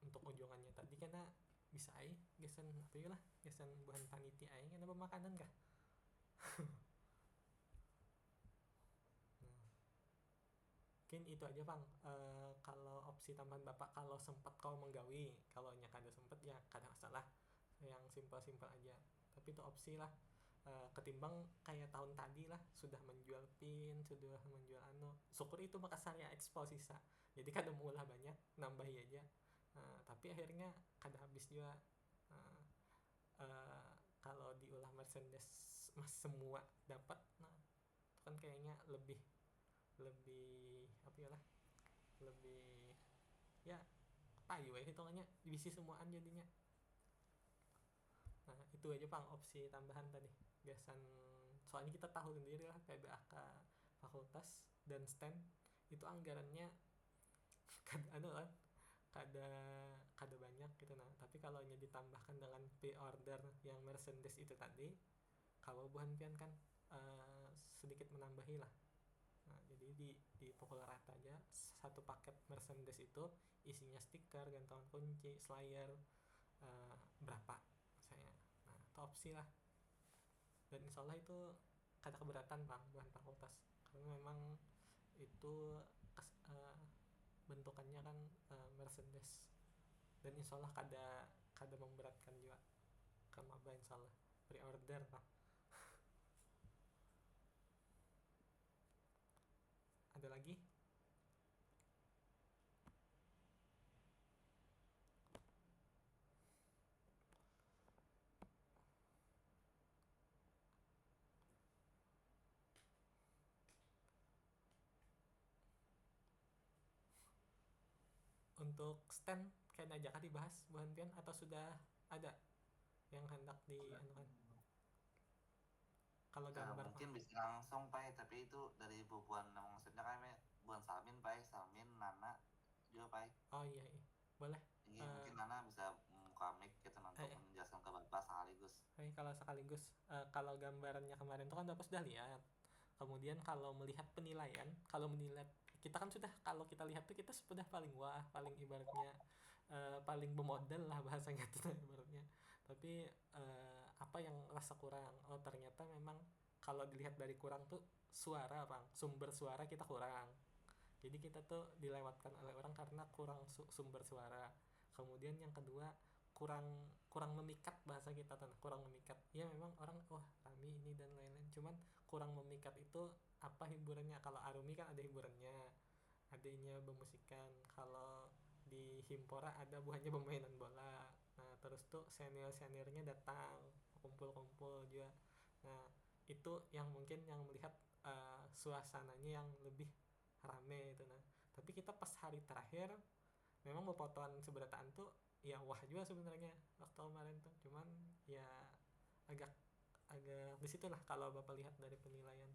untuk ujungannya tadi karena bisa ai gasan apa lah gasan buhan panitia ai karena pemakanan kah. Nah, mungkin itu aja bang. Kalau opsi tambahan bapak kalau sempat kau menggawi, kalau nya kada sempat ya kada masalah, yang simpel-simpel aja, tapi itu opsi lah. Ketimbang kayak tahun tadi lah sudah menjual pin, sudah menjual syukur itu Makassar ya ekspos sisa, jadi kada mengulah banyak, nambahi aja. Tapi akhirnya kada habis juga. uh, uh, Kalau diulah merchandise mas semua dapat, nah itu kan kayaknya lebih lebih apa ya lah, lebih ya payu ya hitungannya divisi semuaan jadinya. Nah itu aja bang opsi tambahan tadi gasan, soalnya kita tahu sendiri lah PBAK fakultas dan stand itu anggarannya kan kada kada banyak gitu. Nah tapi kalau nya ditambahkan dengan pre-order yang merchandise itu tadi, kalau buhan pian kan sedikit menambahi lah. Nah, jadi di pukul rata aja satu paket merchandise itu isinya stiker, gantungan kunci, slayer, berapa saya. Nah itu opsi lah, dan insyaallah itu kada keberatan bang bukan fakultas, karena memang itu bentukannya kan merchandise, dan insyaallah kada kada memberatkan juga ke maba insyaallah pre-order lah. Ada lagi? Untuk stand kayak aja dibahas bukan pian atau sudah ada yang hendak dianukan? Kalau gambar mungkin bisa langsung Pai, tapi itu dari bubuan maksudnya kami buan Salmin Pai, Salmin Nana juga Pai. Oh iya, iya. Boleh. Ini mungkin Nana bisa membuka mic gitu untuk menjelaskan ke Bapak sekaligus. Kalau sekaligus, kalau gambarannya kemarin tuh kan Bapak sudah lihat. Kemudian kalau melihat penilaian, kalau menilai kita kan sudah, kalau kita lihat tuh kita sudah paling wah, paling ibaratnya paling bermodal lah bahasanya tuh ibaratnya. Tapi apa yang rasa kurang? Oh ternyata memang kalau dilihat dari kurang tuh suara bang, sumber suara kita kurang. Jadi kita tuh dilewatkan oleh orang karena kurang sumber suara. Kemudian yang kedua kurang kurang memikat, bahasa kita tuh kurang memikat. Ya memang orang wah Rami ini dan lain-lain, cuman kurang memikat itu apa hiburannya. Kalau Arumi kan ada hiburannya, adanya bemusikan. Kalau di Himpora ada buahnya permainan bola. Nah terus tuh senior-seniornya datang kumpul-kumpul juga. Nah itu yang mungkin yang melihat suasananya yang lebih rame itu. Nah tapi kita pas hari terakhir memang berpotongan seberataan tuh ya wah juga sebenarnya waktu kemarin tuh, cuman ya agak agak di situ lah kalau Bapak lihat dari penilaian.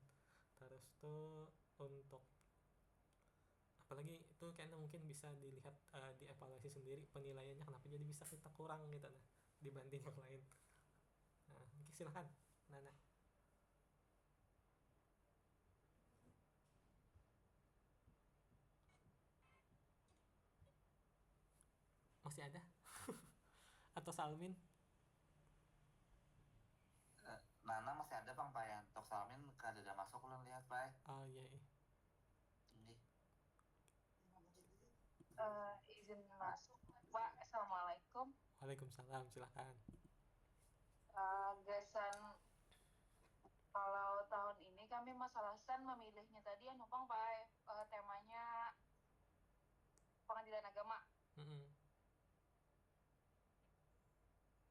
Terus tuh untuk apalagi itu kayaknya mungkin bisa dilihat dievaluasi sendiri penilaiannya kenapa jadi bisa kita kurang gitu nah dibanding yang lain. Nah mungkin silakan Nana. Masih ada atau Salmin? Nana masih ada bang Pak, yang Tok Salmin kada ada masuk belum lihat Pak. Oh iya, iya. Ini izin masuk Pak. Assalamualaikum. Waalaikumsalam, silakan. Gasan kalau tahun ini kami masalah stand memilihnya tadi ya numpang Pak, temanya pengadilan agama.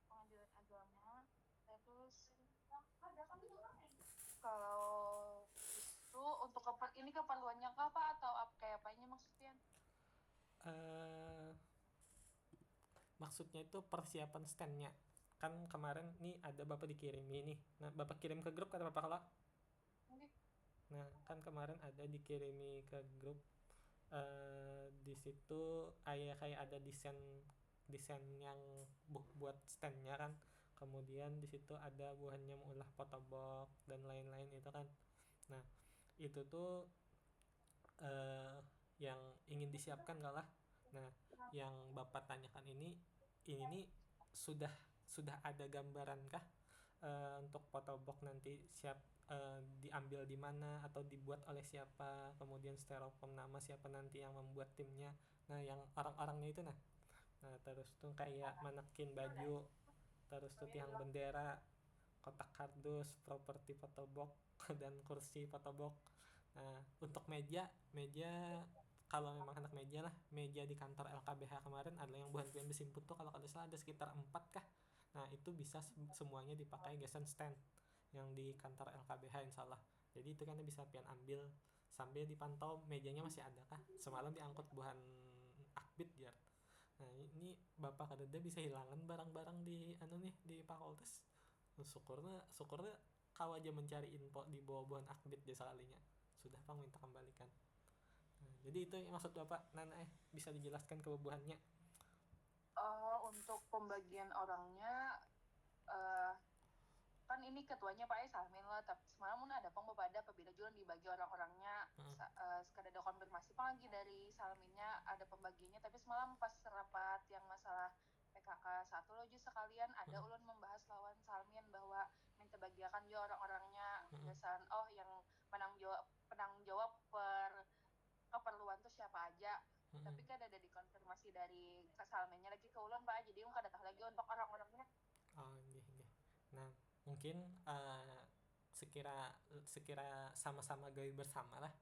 Pengadilan agama. Terus kalau itu untuk ini keperluannya apa atau kayak apanya maksudnya? Maksudnya itu persiapan standnya kan kemarin nih ada Bapak dikirimi nih. Nah Bapak kirim ke grup kata Bapak kalau? Nah kan kemarin ada dikirimi ke grup. Di situ kayak ada desain yang buat standnya kan. kemudian di situ ada buahnya mengolah potobok dan lain-lain itu kan. Nah itu tuh yang ingin disiapkan kalah. Nah yang bapak tanyakan ini nih sudah ada gambaran kah untuk potobok nanti diambil di mana atau dibuat oleh siapa, kemudian styrofoam nama siapa nanti yang membuat timnya, nah yang orang-orangnya itu. Nah terus tuh kayak manekin baju, terus tuh tiang bendera, kotak kardus, properti potobok dan kursi potobok. Nah untuk meja kalau memang anak meja lah, meja di kantor LKBH kemarin adalah yang buhan pian besimput tuh kalau tidak salah ada sekitar 4 kah. Nah itu bisa semuanya dipakai gasan stand yang di kantor LKBH insya Allah. Jadi itu kan bisa pian ambil sambil dipantau mejanya masih ada kah. Semalam diangkut buhan akbit ya. Nah ini bapak kadeda bisa hilangan barang-barang di di fakultas. Syukurnya kau aja mencari info di bawah buhan akbit jasa kalinya sudah pang minta kembalikan. Nah, jadi itu yang maksud bapak Nana bisa dijelaskan kebubuhannya. Untuk pembagian orangnya kan ini ketuanya Pak Salmin lah, tapi semalam ada pang bapak ada apabila jualan dibagi orang-orangnya sekadar ada konfirmasi pang lagi dari Salminnya ada pembagiannya, tapi semalam pas rapat yang masalah PKK 1 lo juga sekalian ada ulun membahas lawan Salmin bahwa minta bagiakan juga orang-orangnya biasaan yang penanggung jawab per keperluan tuh siapa aja. Tapi kan ada dikonfirmasi dari Salminnya lagi ke ulun Pak, jadi ungkah datang lagi untuk orang-orangnya. Iya. Nah mungkin sekira sama-sama gawe bersama lah.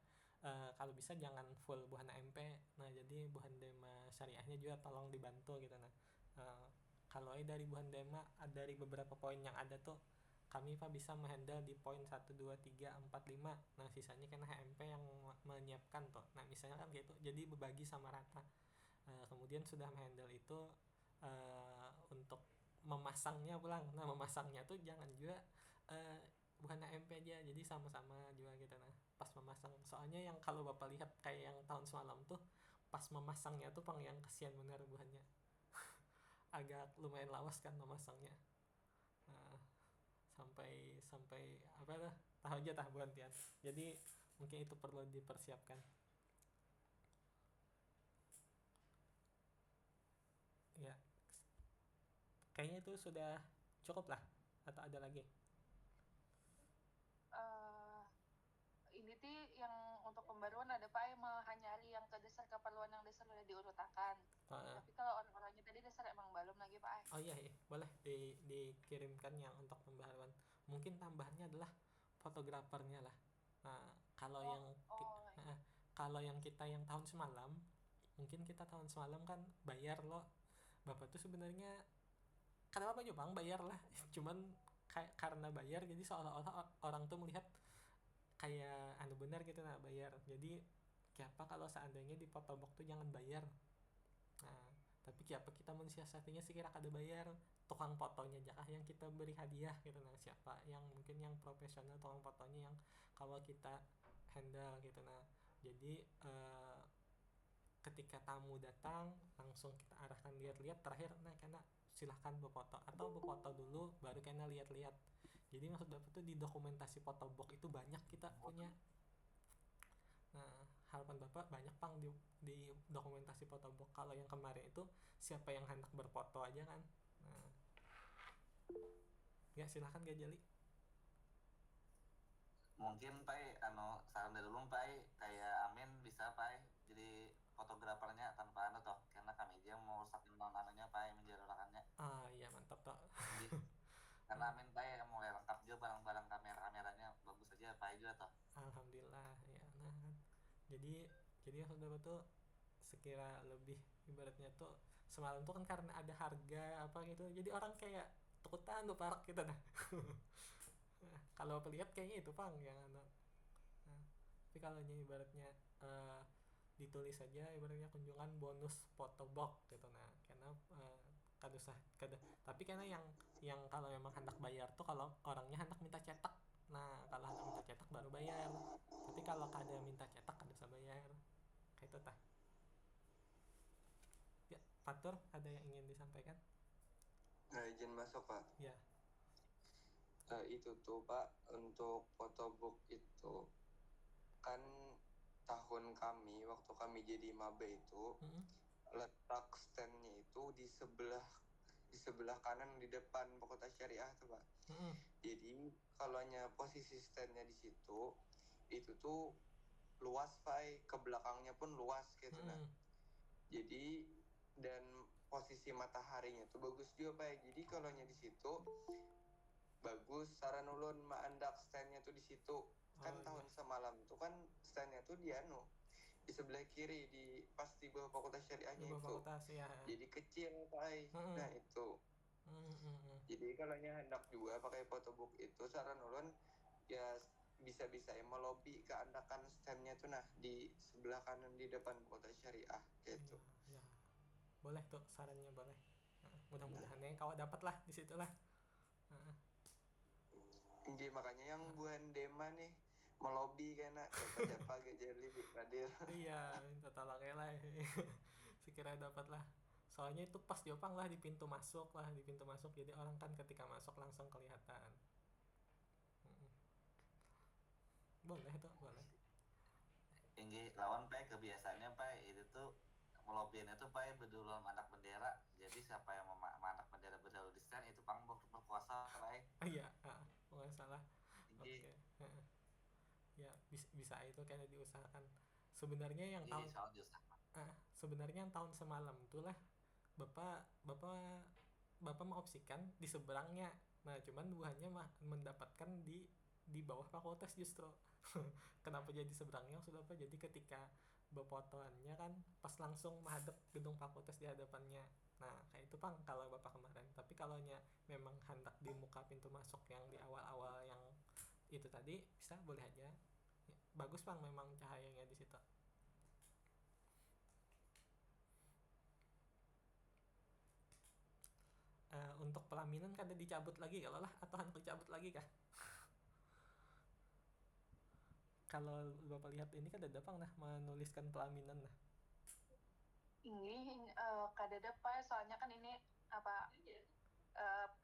Kalau bisa jangan full buhan AMP. Nah jadi buhan Dema syariahnya juga tolong dibantu gitu. Nah kalau dari buhan Dema dari beberapa poin yang ada tuh kami Pak bisa menghandle di poin 1, 2, 3, 4, 5. Nah sisanya kan HMP yang menyiapkan tuh. Nah misalnya kan gitu, jadi berbagi sama rata. Kemudian sudah menghandle itu untuk memasangnya pulang. Nah memasangnya tuh jangan juga bukan HMP aja, jadi sama-sama juga gitu. Nah pas memasang, soalnya yang kalau bapak lihat kayak yang tahun semalam tuh pas memasangnya tuh pang yang kesian bener buahnya. Agak lumayan lawas kan memasangnya. Sampai apa lah, tahu aja buhan pian. Jadi mungkin itu perlu dipersiapkan. Ya kayaknya itu sudah cukup lah atau ada lagi? Ini tuh yang untuk pembaruan ada Pak hanyari yang ke dasar keperluan yang dasar udah diurutakan. Tapi kalau orang-orangnya tadi dasar emang belum lagi Pak. Oh iya boleh dikirimkan yang untuk pembaruan. Mungkin tambahannya adalah fotografernya lah. Nah kalau yang kita yang tahun semalam, mungkin kita tahun semalam kan bayar loh. Bapak tuh sebenarnya kenapa juga bang bayar lah. Cuman karena bayar jadi seolah-olah orang tuh melihat kayak benar gitu nah bayar. Jadi siapa kalau seandainya di potobok tuh jangan bayar. Nah tapi siapa kita mensiasatinya sih kira kada bayar, tukang fotonya aja yang kita beri hadiah gitu. Nah siapa yang mungkin yang profesional tukang fotonya yang kalau kita handle gitu. Nah jadi ketika tamu datang langsung kita arahkan lihat-lihat terakhir nah karena silahkan berfoto atau berfoto dulu baru kena lihat-lihat. Jadi maksud bapak tuh di dokumentasi potobok itu banyak kita punya. Nah harapan bapak banyak pang di dokumentasi potobok. Kalau yang kemarin itu siapa yang hendak berfoto aja kan. Nah ya silahkan Gak Jali. Mungkin Pak saran dari dulu Pak kayak Amin bisa Pak jadi fotografernya tanpa toh karena kami aja mau rusakin anunya Pak menjarakannya. Iya mantap toh. Karena Amin Pak mulai lengkap juga barang-barang kameranya bagus aja Pak juga toh. Alhamdulillah ya. Nah kan jadi sudah betul sekira lebih ibaratnya tuh semalam tuh kan karena ada harga apa gitu jadi orang kayak takutan tuh parak kita nah. Nah, kalau lihat kayaknya itu pang yang nah, tapi kalau ibaratnya ditulis saja ibaratnya kunjungan bonus potobok gitu. Nah karena tapi karena yang kalau memang hendak bayar tuh kalau orangnya hendak minta cetak. Nah kalau hendak minta cetak baru bayar, tapi kalau kada minta cetak kada usah bayar kayak itu tah. Ya Fatur ada yang ingin disampaikan? izin masuk Pak. Ya. Itu tuh Pak, untuk photobook itu kan tahun kami waktu kami jadi maba itu letak standnya itu di sebelah kanan di depan Fakultas Syariah tuh Pak. Jadi kalau posisi standnya di situ itu tuh luas Pak, ke belakangnya pun luas gitu nah. Jadi dan posisi mataharinya tuh bagus juga Pak. Jadi kalau di situ bagus, saran ulun maandak standnya tuh di situ. Kan tahun semalam tuh kan standnya tuh di sebelah kiri pas di bawah Fakultas Syariahnya itu. Fakultas, ya. Jadi kecil Pak. Nah itu. Jadi kalau hendak juga pakai photobook itu saran ulun ya bisa-bisa melobi ke andakan standnya tuh nah di sebelah kanan di depan Fakultas Syariah gitu. Ya. Boleh tuh sarannya, boleh. Mudah-mudahan kau dapat lah di situ lah. Jadi makanya yang buan Dema nih melobi kena siapa Gejali hadir. Iya, minta tolong lah. Sekira dapat lah. Soalnya itu pas diopang lah di pintu masuk jadi orang kan ketika masuk langsung kelihatan. Boleh tuh, boleh. Ini lawan Pak kebiasaannya Pak itu tuh melobiannya tuh Pak berduluan anak bendera. Jadi siapa yang anak bendera berdulu di stand itu Pang berkuasa Pak. Iya, nggak salah. Oke. Ya bisa itu kayaknya diusahakan. Sebenarnya yang tahun semalam itulah bapak mengopsikan di seberangnya. Nah cuman buahnya mendapatkan di bawah fakultas justru. Kenapa jadi seberangnya sudah Pak? Jadi ketika bepotoannya kan pas langsung menghadap gedung fakultas di hadapannya. Nah kayak itu Pang kalau bapak kemarin. Tapi kalau memang hendak di muka pintu masuk yang di awal-awal yang itu tadi bisa boleh aja. Ya, bagus Pang memang cahayanya di situ. Untuk pelaminan kan ada dicabut lagi kalau lah atau hendak dicabut lagi kah? Kalau bapak lihat ini kan ada Pang nah menuliskan pelaminan nah. Ini kadada Pak, soalnya kan ini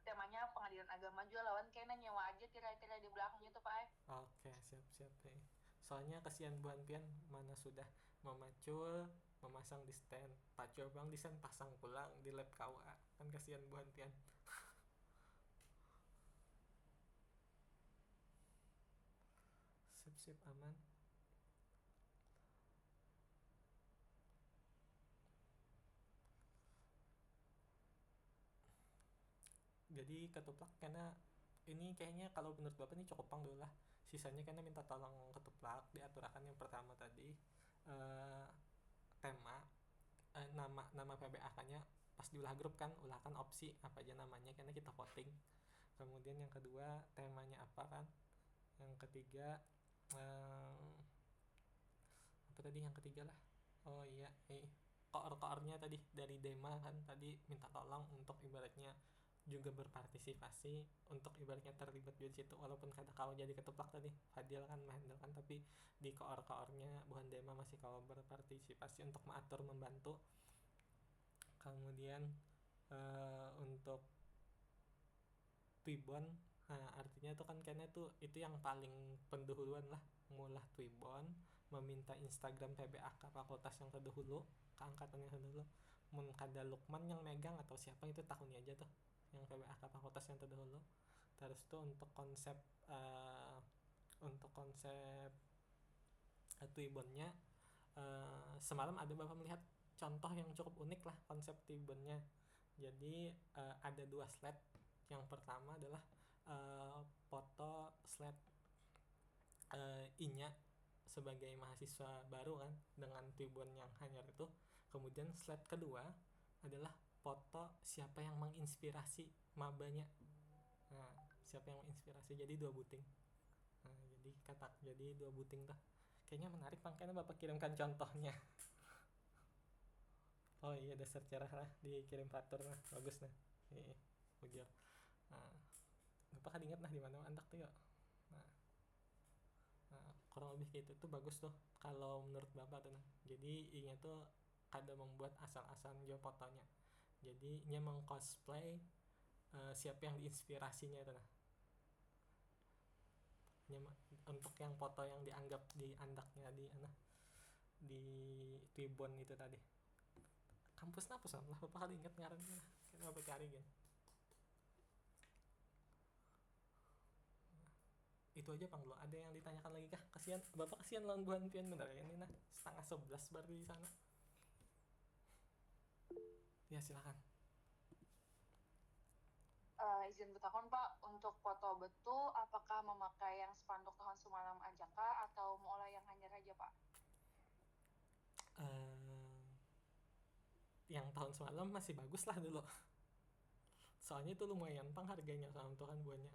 temanya pengadilan agama juga lawan kayaknya nyewa aja tirai-tirai di belakangnya tuh Pak. Oke, siap. Soalnya kasihan Buan Pian mana sudah memacul, memasang di stand, pacul Bang di stand pasang pulang di lab KUA. Kan kasihan Buan Pian. Sip aman. Jadi ketuplak karena ini kayaknya kalau menurut bapak ini cukup Pang dulu lah. Sisanya karena minta tolong ketuplak diaturakan yang pertama tadi tema nama PBAK-nya pas diulah grup kan ulahkan opsi apa aja namanya karena kita voting. Kemudian yang kedua temanya apa kan. Yang ketiga apa tadi yang ketiga lah. Oh iya, koor-koornya tadi dari Dema kan tadi minta tolong untuk ibaratnya juga berpartisipasi untuk ibaratnya terlibat di situ walaupun kata kau jadi ketuplak tadi Fadil kan menghandle kan tapi di koor-koornya Buhan Dema masih kau berpartisipasi untuk mengatur membantu. Kemudian untuk Twibon artinya itu kan kayaknya tuh itu yang paling pendahuluan lah mulah Twibon meminta Instagram PBAK fakultas yang terdahulu ke angkatan yang terdahulu mun kada Lukman yang megang atau siapa itu tahunnya aja tuh yang PBAK fakultas yang terdahulu. Terus tuh untuk konsep Twibonnya semalam ada bapak melihat contoh yang cukup unik lah konsep Twibonnya. Jadi ada 2 slide. Yang pertama adalah foto slide Inya sebagai mahasiswa baru kan dengan Twibon yang hanyar itu. Kemudian slide kedua adalah foto siapa yang menginspirasi mabanya. Nah, siapa yang menginspirasi jadi 2 buting. Nah, jadi 2 buting tuh. Kayaknya menarik makanya bapak kirimkan contohnya. Oh iya dasar cerah lah dikirim patur lah bagus nah. Begitu. Nah, bapak kan ingat nah di mana andak tuh ya. Nah, kurang lebih kayak itu tuh bagus tuh kalau menurut bapak tuh nah. Jadi ini tuh kada membuat asal-asalan jo fotonya. Jadi nya mengcosplay siapa yang diinspirasinya itu nah. Untuk yang foto yang dianggap di andaknya di Tribun itu tadi. Kampus apa lah bapak kali inget ngarannya lah. Kita bapak cari kan. Itu aja Pang, lo ada yang ditanyakan lagi kah? Kasihan bapak, kasihan lawan Buan Pian bener ya ini nah 10:30 baru di sana. Ya silakan. Izin bertakon Pak, untuk foto betul apakah memakai yang spanduk tahun semalam aja kah atau mulai yang hanyar aja Pak? Yang tahun semalam masih bagus lah dulu. Soalnya itu lumayan Pang harganya sama Tuhan buahnya.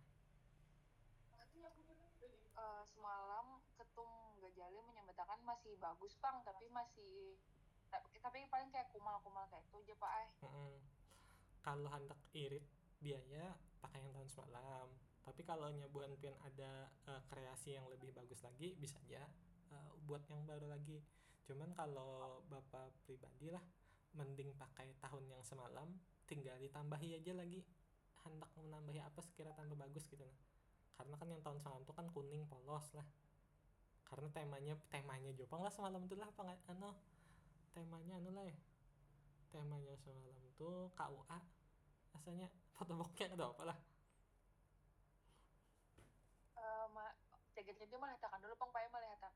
Semalam Ketum Gajali menyatakan masih bagus Pang, tapi paling kayak kumal-kumal kayak itu aja Pak. Kalau hendak irit biaya pakai yang tahun semalam, tapi kalau nyabuan pian ada kreasi yang lebih bagus lagi bisa aja buat yang baru lagi. Cuman kalau bapak pribadi lah mending pakai tahun yang semalam, tinggal ditambahi aja lagi hendak menambahi apa sekira tambah bagus gitu nah. Karena kan yang tahun semalam tuh kan kuning polos lah, karena temanya Jepang lah semalam tuh lah temanya lah ya, temanya semalam tuh KUA rasanya foto bokeh ada apa lah. Jaget-jaget melihatkan dulu Pang, Pak melihatkan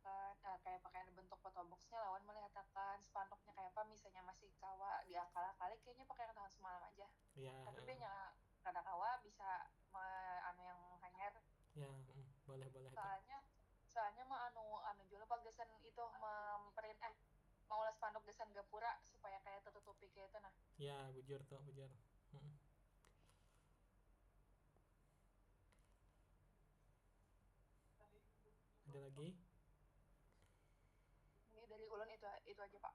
kayak pakaian bentuk foto boxnya lawan melihatkan spanduknya kayak apa misalnya masih kawa di akal-akali kayaknya pakai yang tahun semalam aja. Ya. Tapi dia kada kawa bisa yang hanyar. Ya, boleh. Soalnya mah anu jual pagesan itu memprint mau les spanduk desain gapura supaya kayak tertutupi kayak itu nah. Ya, bujur. Ada lagi? Ini dari ulun itu aja Pak.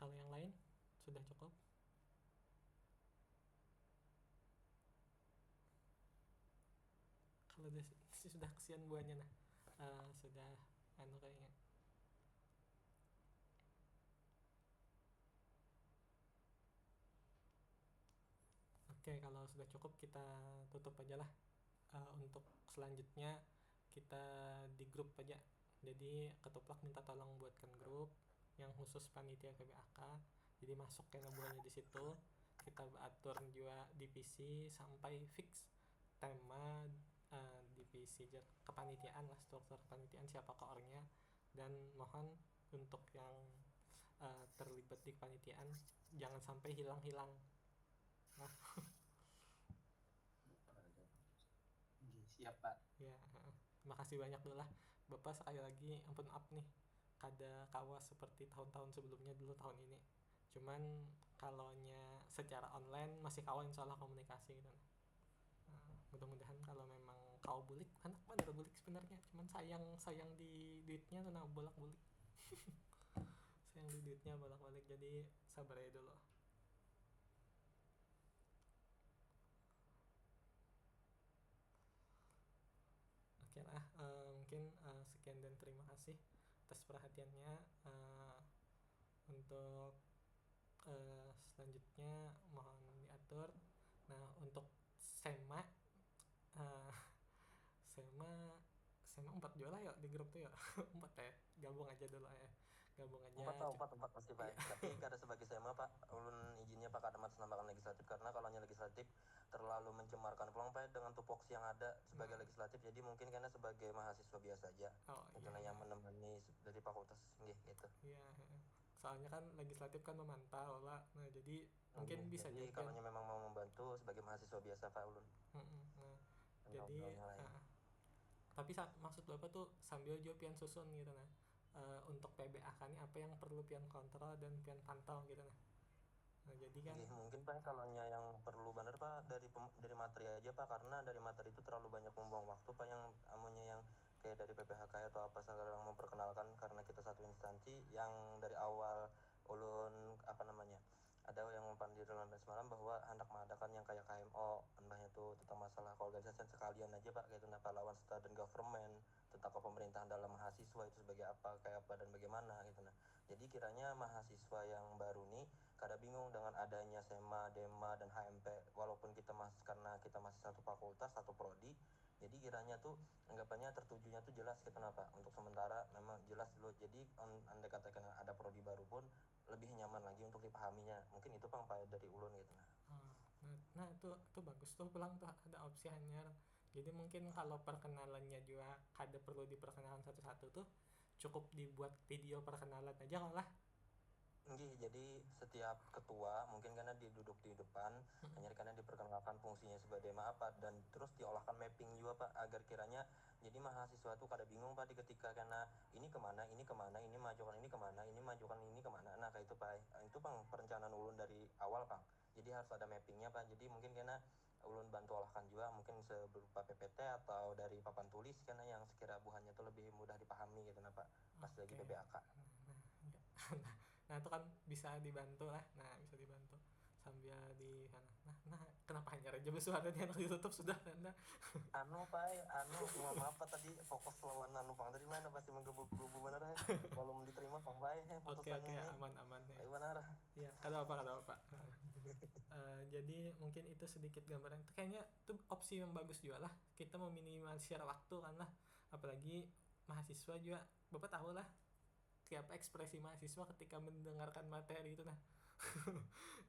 Kalau yang lain sudah cukup? Kalau sudah kesian buahnya nah, sudah kayaknya. Oke, kalau sudah cukup kita tutup aja lah. Untuk selanjutnya kita di grup aja. Jadi Ketuplak minta tolong buatkan grup yang khusus panitia PBAK. Jadi masuk ke buahnya di situ. Kita atur juga divisi sampai fix tema divisi kepanitiaan lah, struktur kepanitiaan siapa koornya, dan mohon untuk yang terlibat di kepanitiaan jangan sampai hilang-hilang. Nah. Siap Pak. Ya, makasih banyak dulu lah Bapak, sekali lagi ampun maaf nih kada kawa seperti tahun-tahun sebelumnya dulu tahun ini. Cuman kalaunya secara online masih kawa insyaallah komunikasi gitu. Mudah-mudahan kalau memang kau bulik anak mana bulik sebenarnya, cuman sayang di duitnya tuh nah bolak-balik. Sayang di duitnya bolak-balik, jadi sabar aja dulu. Oke lah, mungkin sekian dan terima kasih atas perhatiannya. Untuk selanjutnya mohon diatur. Nah, untuk SEMA 4 jual lah ya di grup tuh ya. 4 ya, gabung aja 4 pasti Pak. Tapi kada sebagai SEMA Pak, ulun izinnya Pak kada menambahkan legislatif, karena kalau hanya legislatif terlalu mencemarkan peluang Pak dengan tupoksi yang ada sebagai legislatif. Jadi mungkin karena sebagai mahasiswa biasa aja. Karena yang menemani dari fakultas gitu. Iya. Soalnya kan legislatif kan memantau lah. Nah, jadi mungkin bisa jadi juga. Kalau memang mau membantu sebagai mahasiswa biasa Pak ulun. Nah, jadi tapi maksud Bapak tuh sambil juga pian susun gitu nah. Untuk PBAK ini apa yang perlu pian kontrol dan pian pantau gitu nah. Nah, jadi kan mungkin Pak kalau yang perlu benar Pak dari materi aja Pak, karena dari materi itu terlalu banyak membuang waktu Pak, yang yang kayak dari PPHK atau apa sekarang memperkenalkan, karena kita satu instansi yang dari awal ulun ada yang mempandir dalam semalam bahwa hendak mengadakan yang kayak KMO, entahnya itu tentang masalah keorganisasian sekalian aja Pak, kayak tentang pahlawan student government, tentang pemerintahan dalam mahasiswa itu sebagai apa, kayak apa dan bagaimana gitu nah. Jadi kiranya mahasiswa yang baru nih kada bingung dengan adanya SEMA, DEMA dan HMP, walaupun karena kita masih satu fakultas, satu prodi, jadi kiranya tuh anggapannya tertujunya tuh jelas gitu Pak. Untuk sementara memang jelas dulu. Jadi andai katakan ada prodi baru pun lebih nyaman lagi untuk dipahaminya. Mungkin itu Bang dari ulun gitu nah itu bagus tuh, pulang tuh ada opsi hanya. Jadi mungkin kalau perkenalannya juga kada perlu diperkenalkan satu-satu tuh, cukup dibuat video perkenalan aja lah. Jadi setiap ketua mungkin karena duduk di depan, hanya karena diperkenalkan fungsinya sebagai apa, dan terus diolahkan mapping juga Pak, agar kiranya jadi mahasiswa tuh kada bingung Pak ketika karena ini kemana, ini majukan ini kemana, ini majukan ini kemana. Nah kayak itu Pak, itu Bang perencanaan ulun dari awal Bang. Jadi harus ada mappingnya Pak. Jadi mungkin karena ulun bantu olahkan juga mungkin berupa PPT atau dari papan tulis karena yang sekira buhannya tuh lebih mudah dipahami gitu Pak pas lagi PBAK. Nah itu kan bisa dibantu lah, bisa dibantu sambil di nah kenapa hanya aja suaranya enak ditutup sudah Pak maaf Pak tadi fokus lawan Bang dari mana pasti menggebu-gebu bener ya belum diterima Bang oke aman benar ya kada apa jadi mungkin itu sedikit gambaran. Itu kayaknya itu opsi yang bagus juga lah, kita meminimalisir waktu kan lah, apalagi mahasiswa juga Bapak tahu lah kayak apa ekspresi mahasiswa ketika mendengarkan materi itu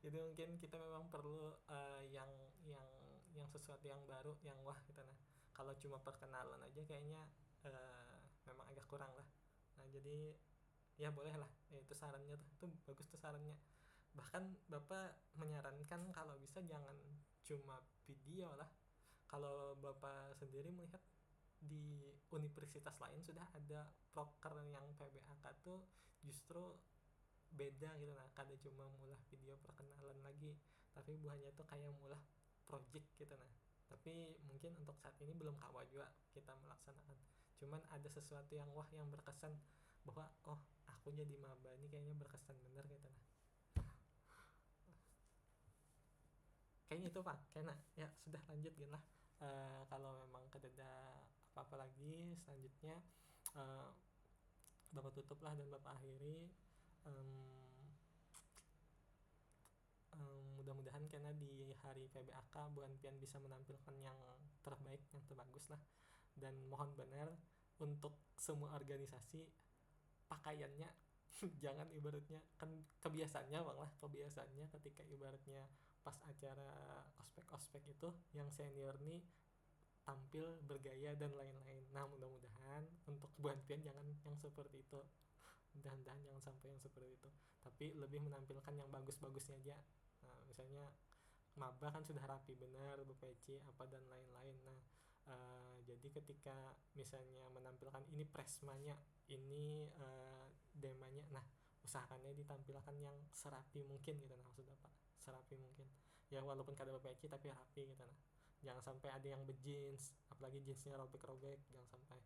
jadi mungkin kita memang perlu yang sesuatu yang baru, yang wah gitu kalau cuma perkenalan aja kayaknya memang agak kurang lah. Jadi ya boleh lah, itu sarannya tuh bagus tuh sarannya. Bahkan Bapak menyarankan kalau bisa jangan cuma video lah. Kalau Bapak sendiri melihat di universitas lain sudah ada proker yang PBAK tuh justru beda gitu kada cuma mulah video perkenalan lagi, tapi buahnya tuh kayak mulah project gitu tapi mungkin untuk saat ini belum kawa juga kita melaksanakan, cuman ada sesuatu yang yang berkesan bahwa aku jadi maba ini kayaknya berkesan bener gitu kayaknya itu Pak. Kayaknya ya sudah lanjut gitu lah. Kalau memang ada apa-apa lagi selanjutnya Bapak tutup lah dan Bapak akhiri. Mudah-mudahan karena di hari PBAK Bu Anpian bisa menampilkan yang terbaik, yang terbagus lah, dan mohon benar untuk semua organisasi pakaiannya jangan ibaratnya kan kebiasaannya Bang lah, kebiasaannya ketika ibaratnya pas acara ospek itu yang senior nih tampil bergaya dan lain-lain. Nah mudah-mudahan untuk Bu Anpian jangan yang seperti itu, mudah-mudahan jangan sampai yang seperti itu, tapi lebih menampilkan yang bagus-bagusnya aja. Misalnya maba kan sudah rapi benar, BPC apa dan lain-lain. Jadi ketika misalnya menampilkan ini presmanya, ini demanya, usahakannya ditampilkan yang serapi mungkin gitu maksudnya Pak, serapi mungkin ya, walaupun kada BPC tapi rapi gitu jangan sampai ada yang berjeans, apalagi jeansnya robek-robek, jangan sampai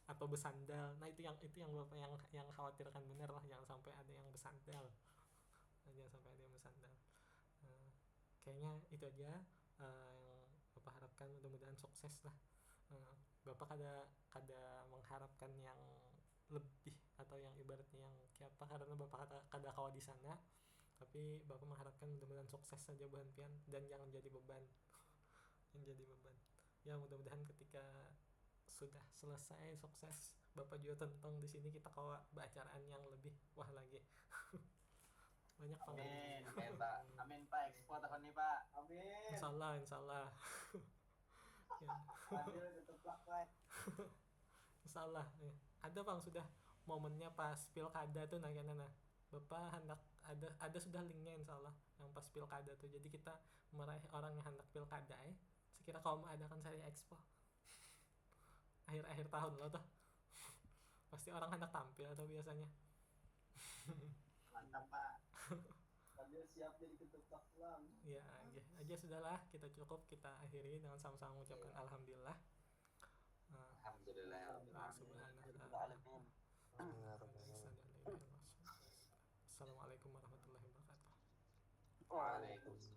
atau bersandal. Itu yang Bapak yang khawatirkan bener lah, jangan sampai ada yang bersandal. Kayaknya itu aja yang Bapak harapkan, mudah-mudahan sukses lah. Bapak kada mengharapkan yang lebih atau yang ibaratnya yang kayak apa, karena Bapak kada kawa di sana, tapi Bapak mengharapkan mudah-mudahan sukses saja Bu Anpian dan jangan jadi beban. Ya mudah-mudahan ketika sudah selesai sukses Bapak juga tentang di sini kita kawa bacaan yang lebih wah lagi. Banyak amin Pak, amin Pak, ekspor tahun ini Pak, amin, insyaallah ya. Insyaallah ya. Ada Bang sudah momennya pas pilkada tuh Bapak hendak ada sudah linknya insyaallah yang pas pilkada tuh, jadi kita meraih orang yang hendak pilkada sekira kaum adakan saya expo akhir tahun loh tuh pasti orang hendak tampil atau biasanya mantap Pak. Sambil siap jadi ketua Islam. Ya aja sudahlah, kita cukup, kita akhiri dengan sama-sama mengucapkan alhamdulillah. Alhamdulillah. Assalamualaikum warahmatullahi wabarakatuh. Waalaikumsalam.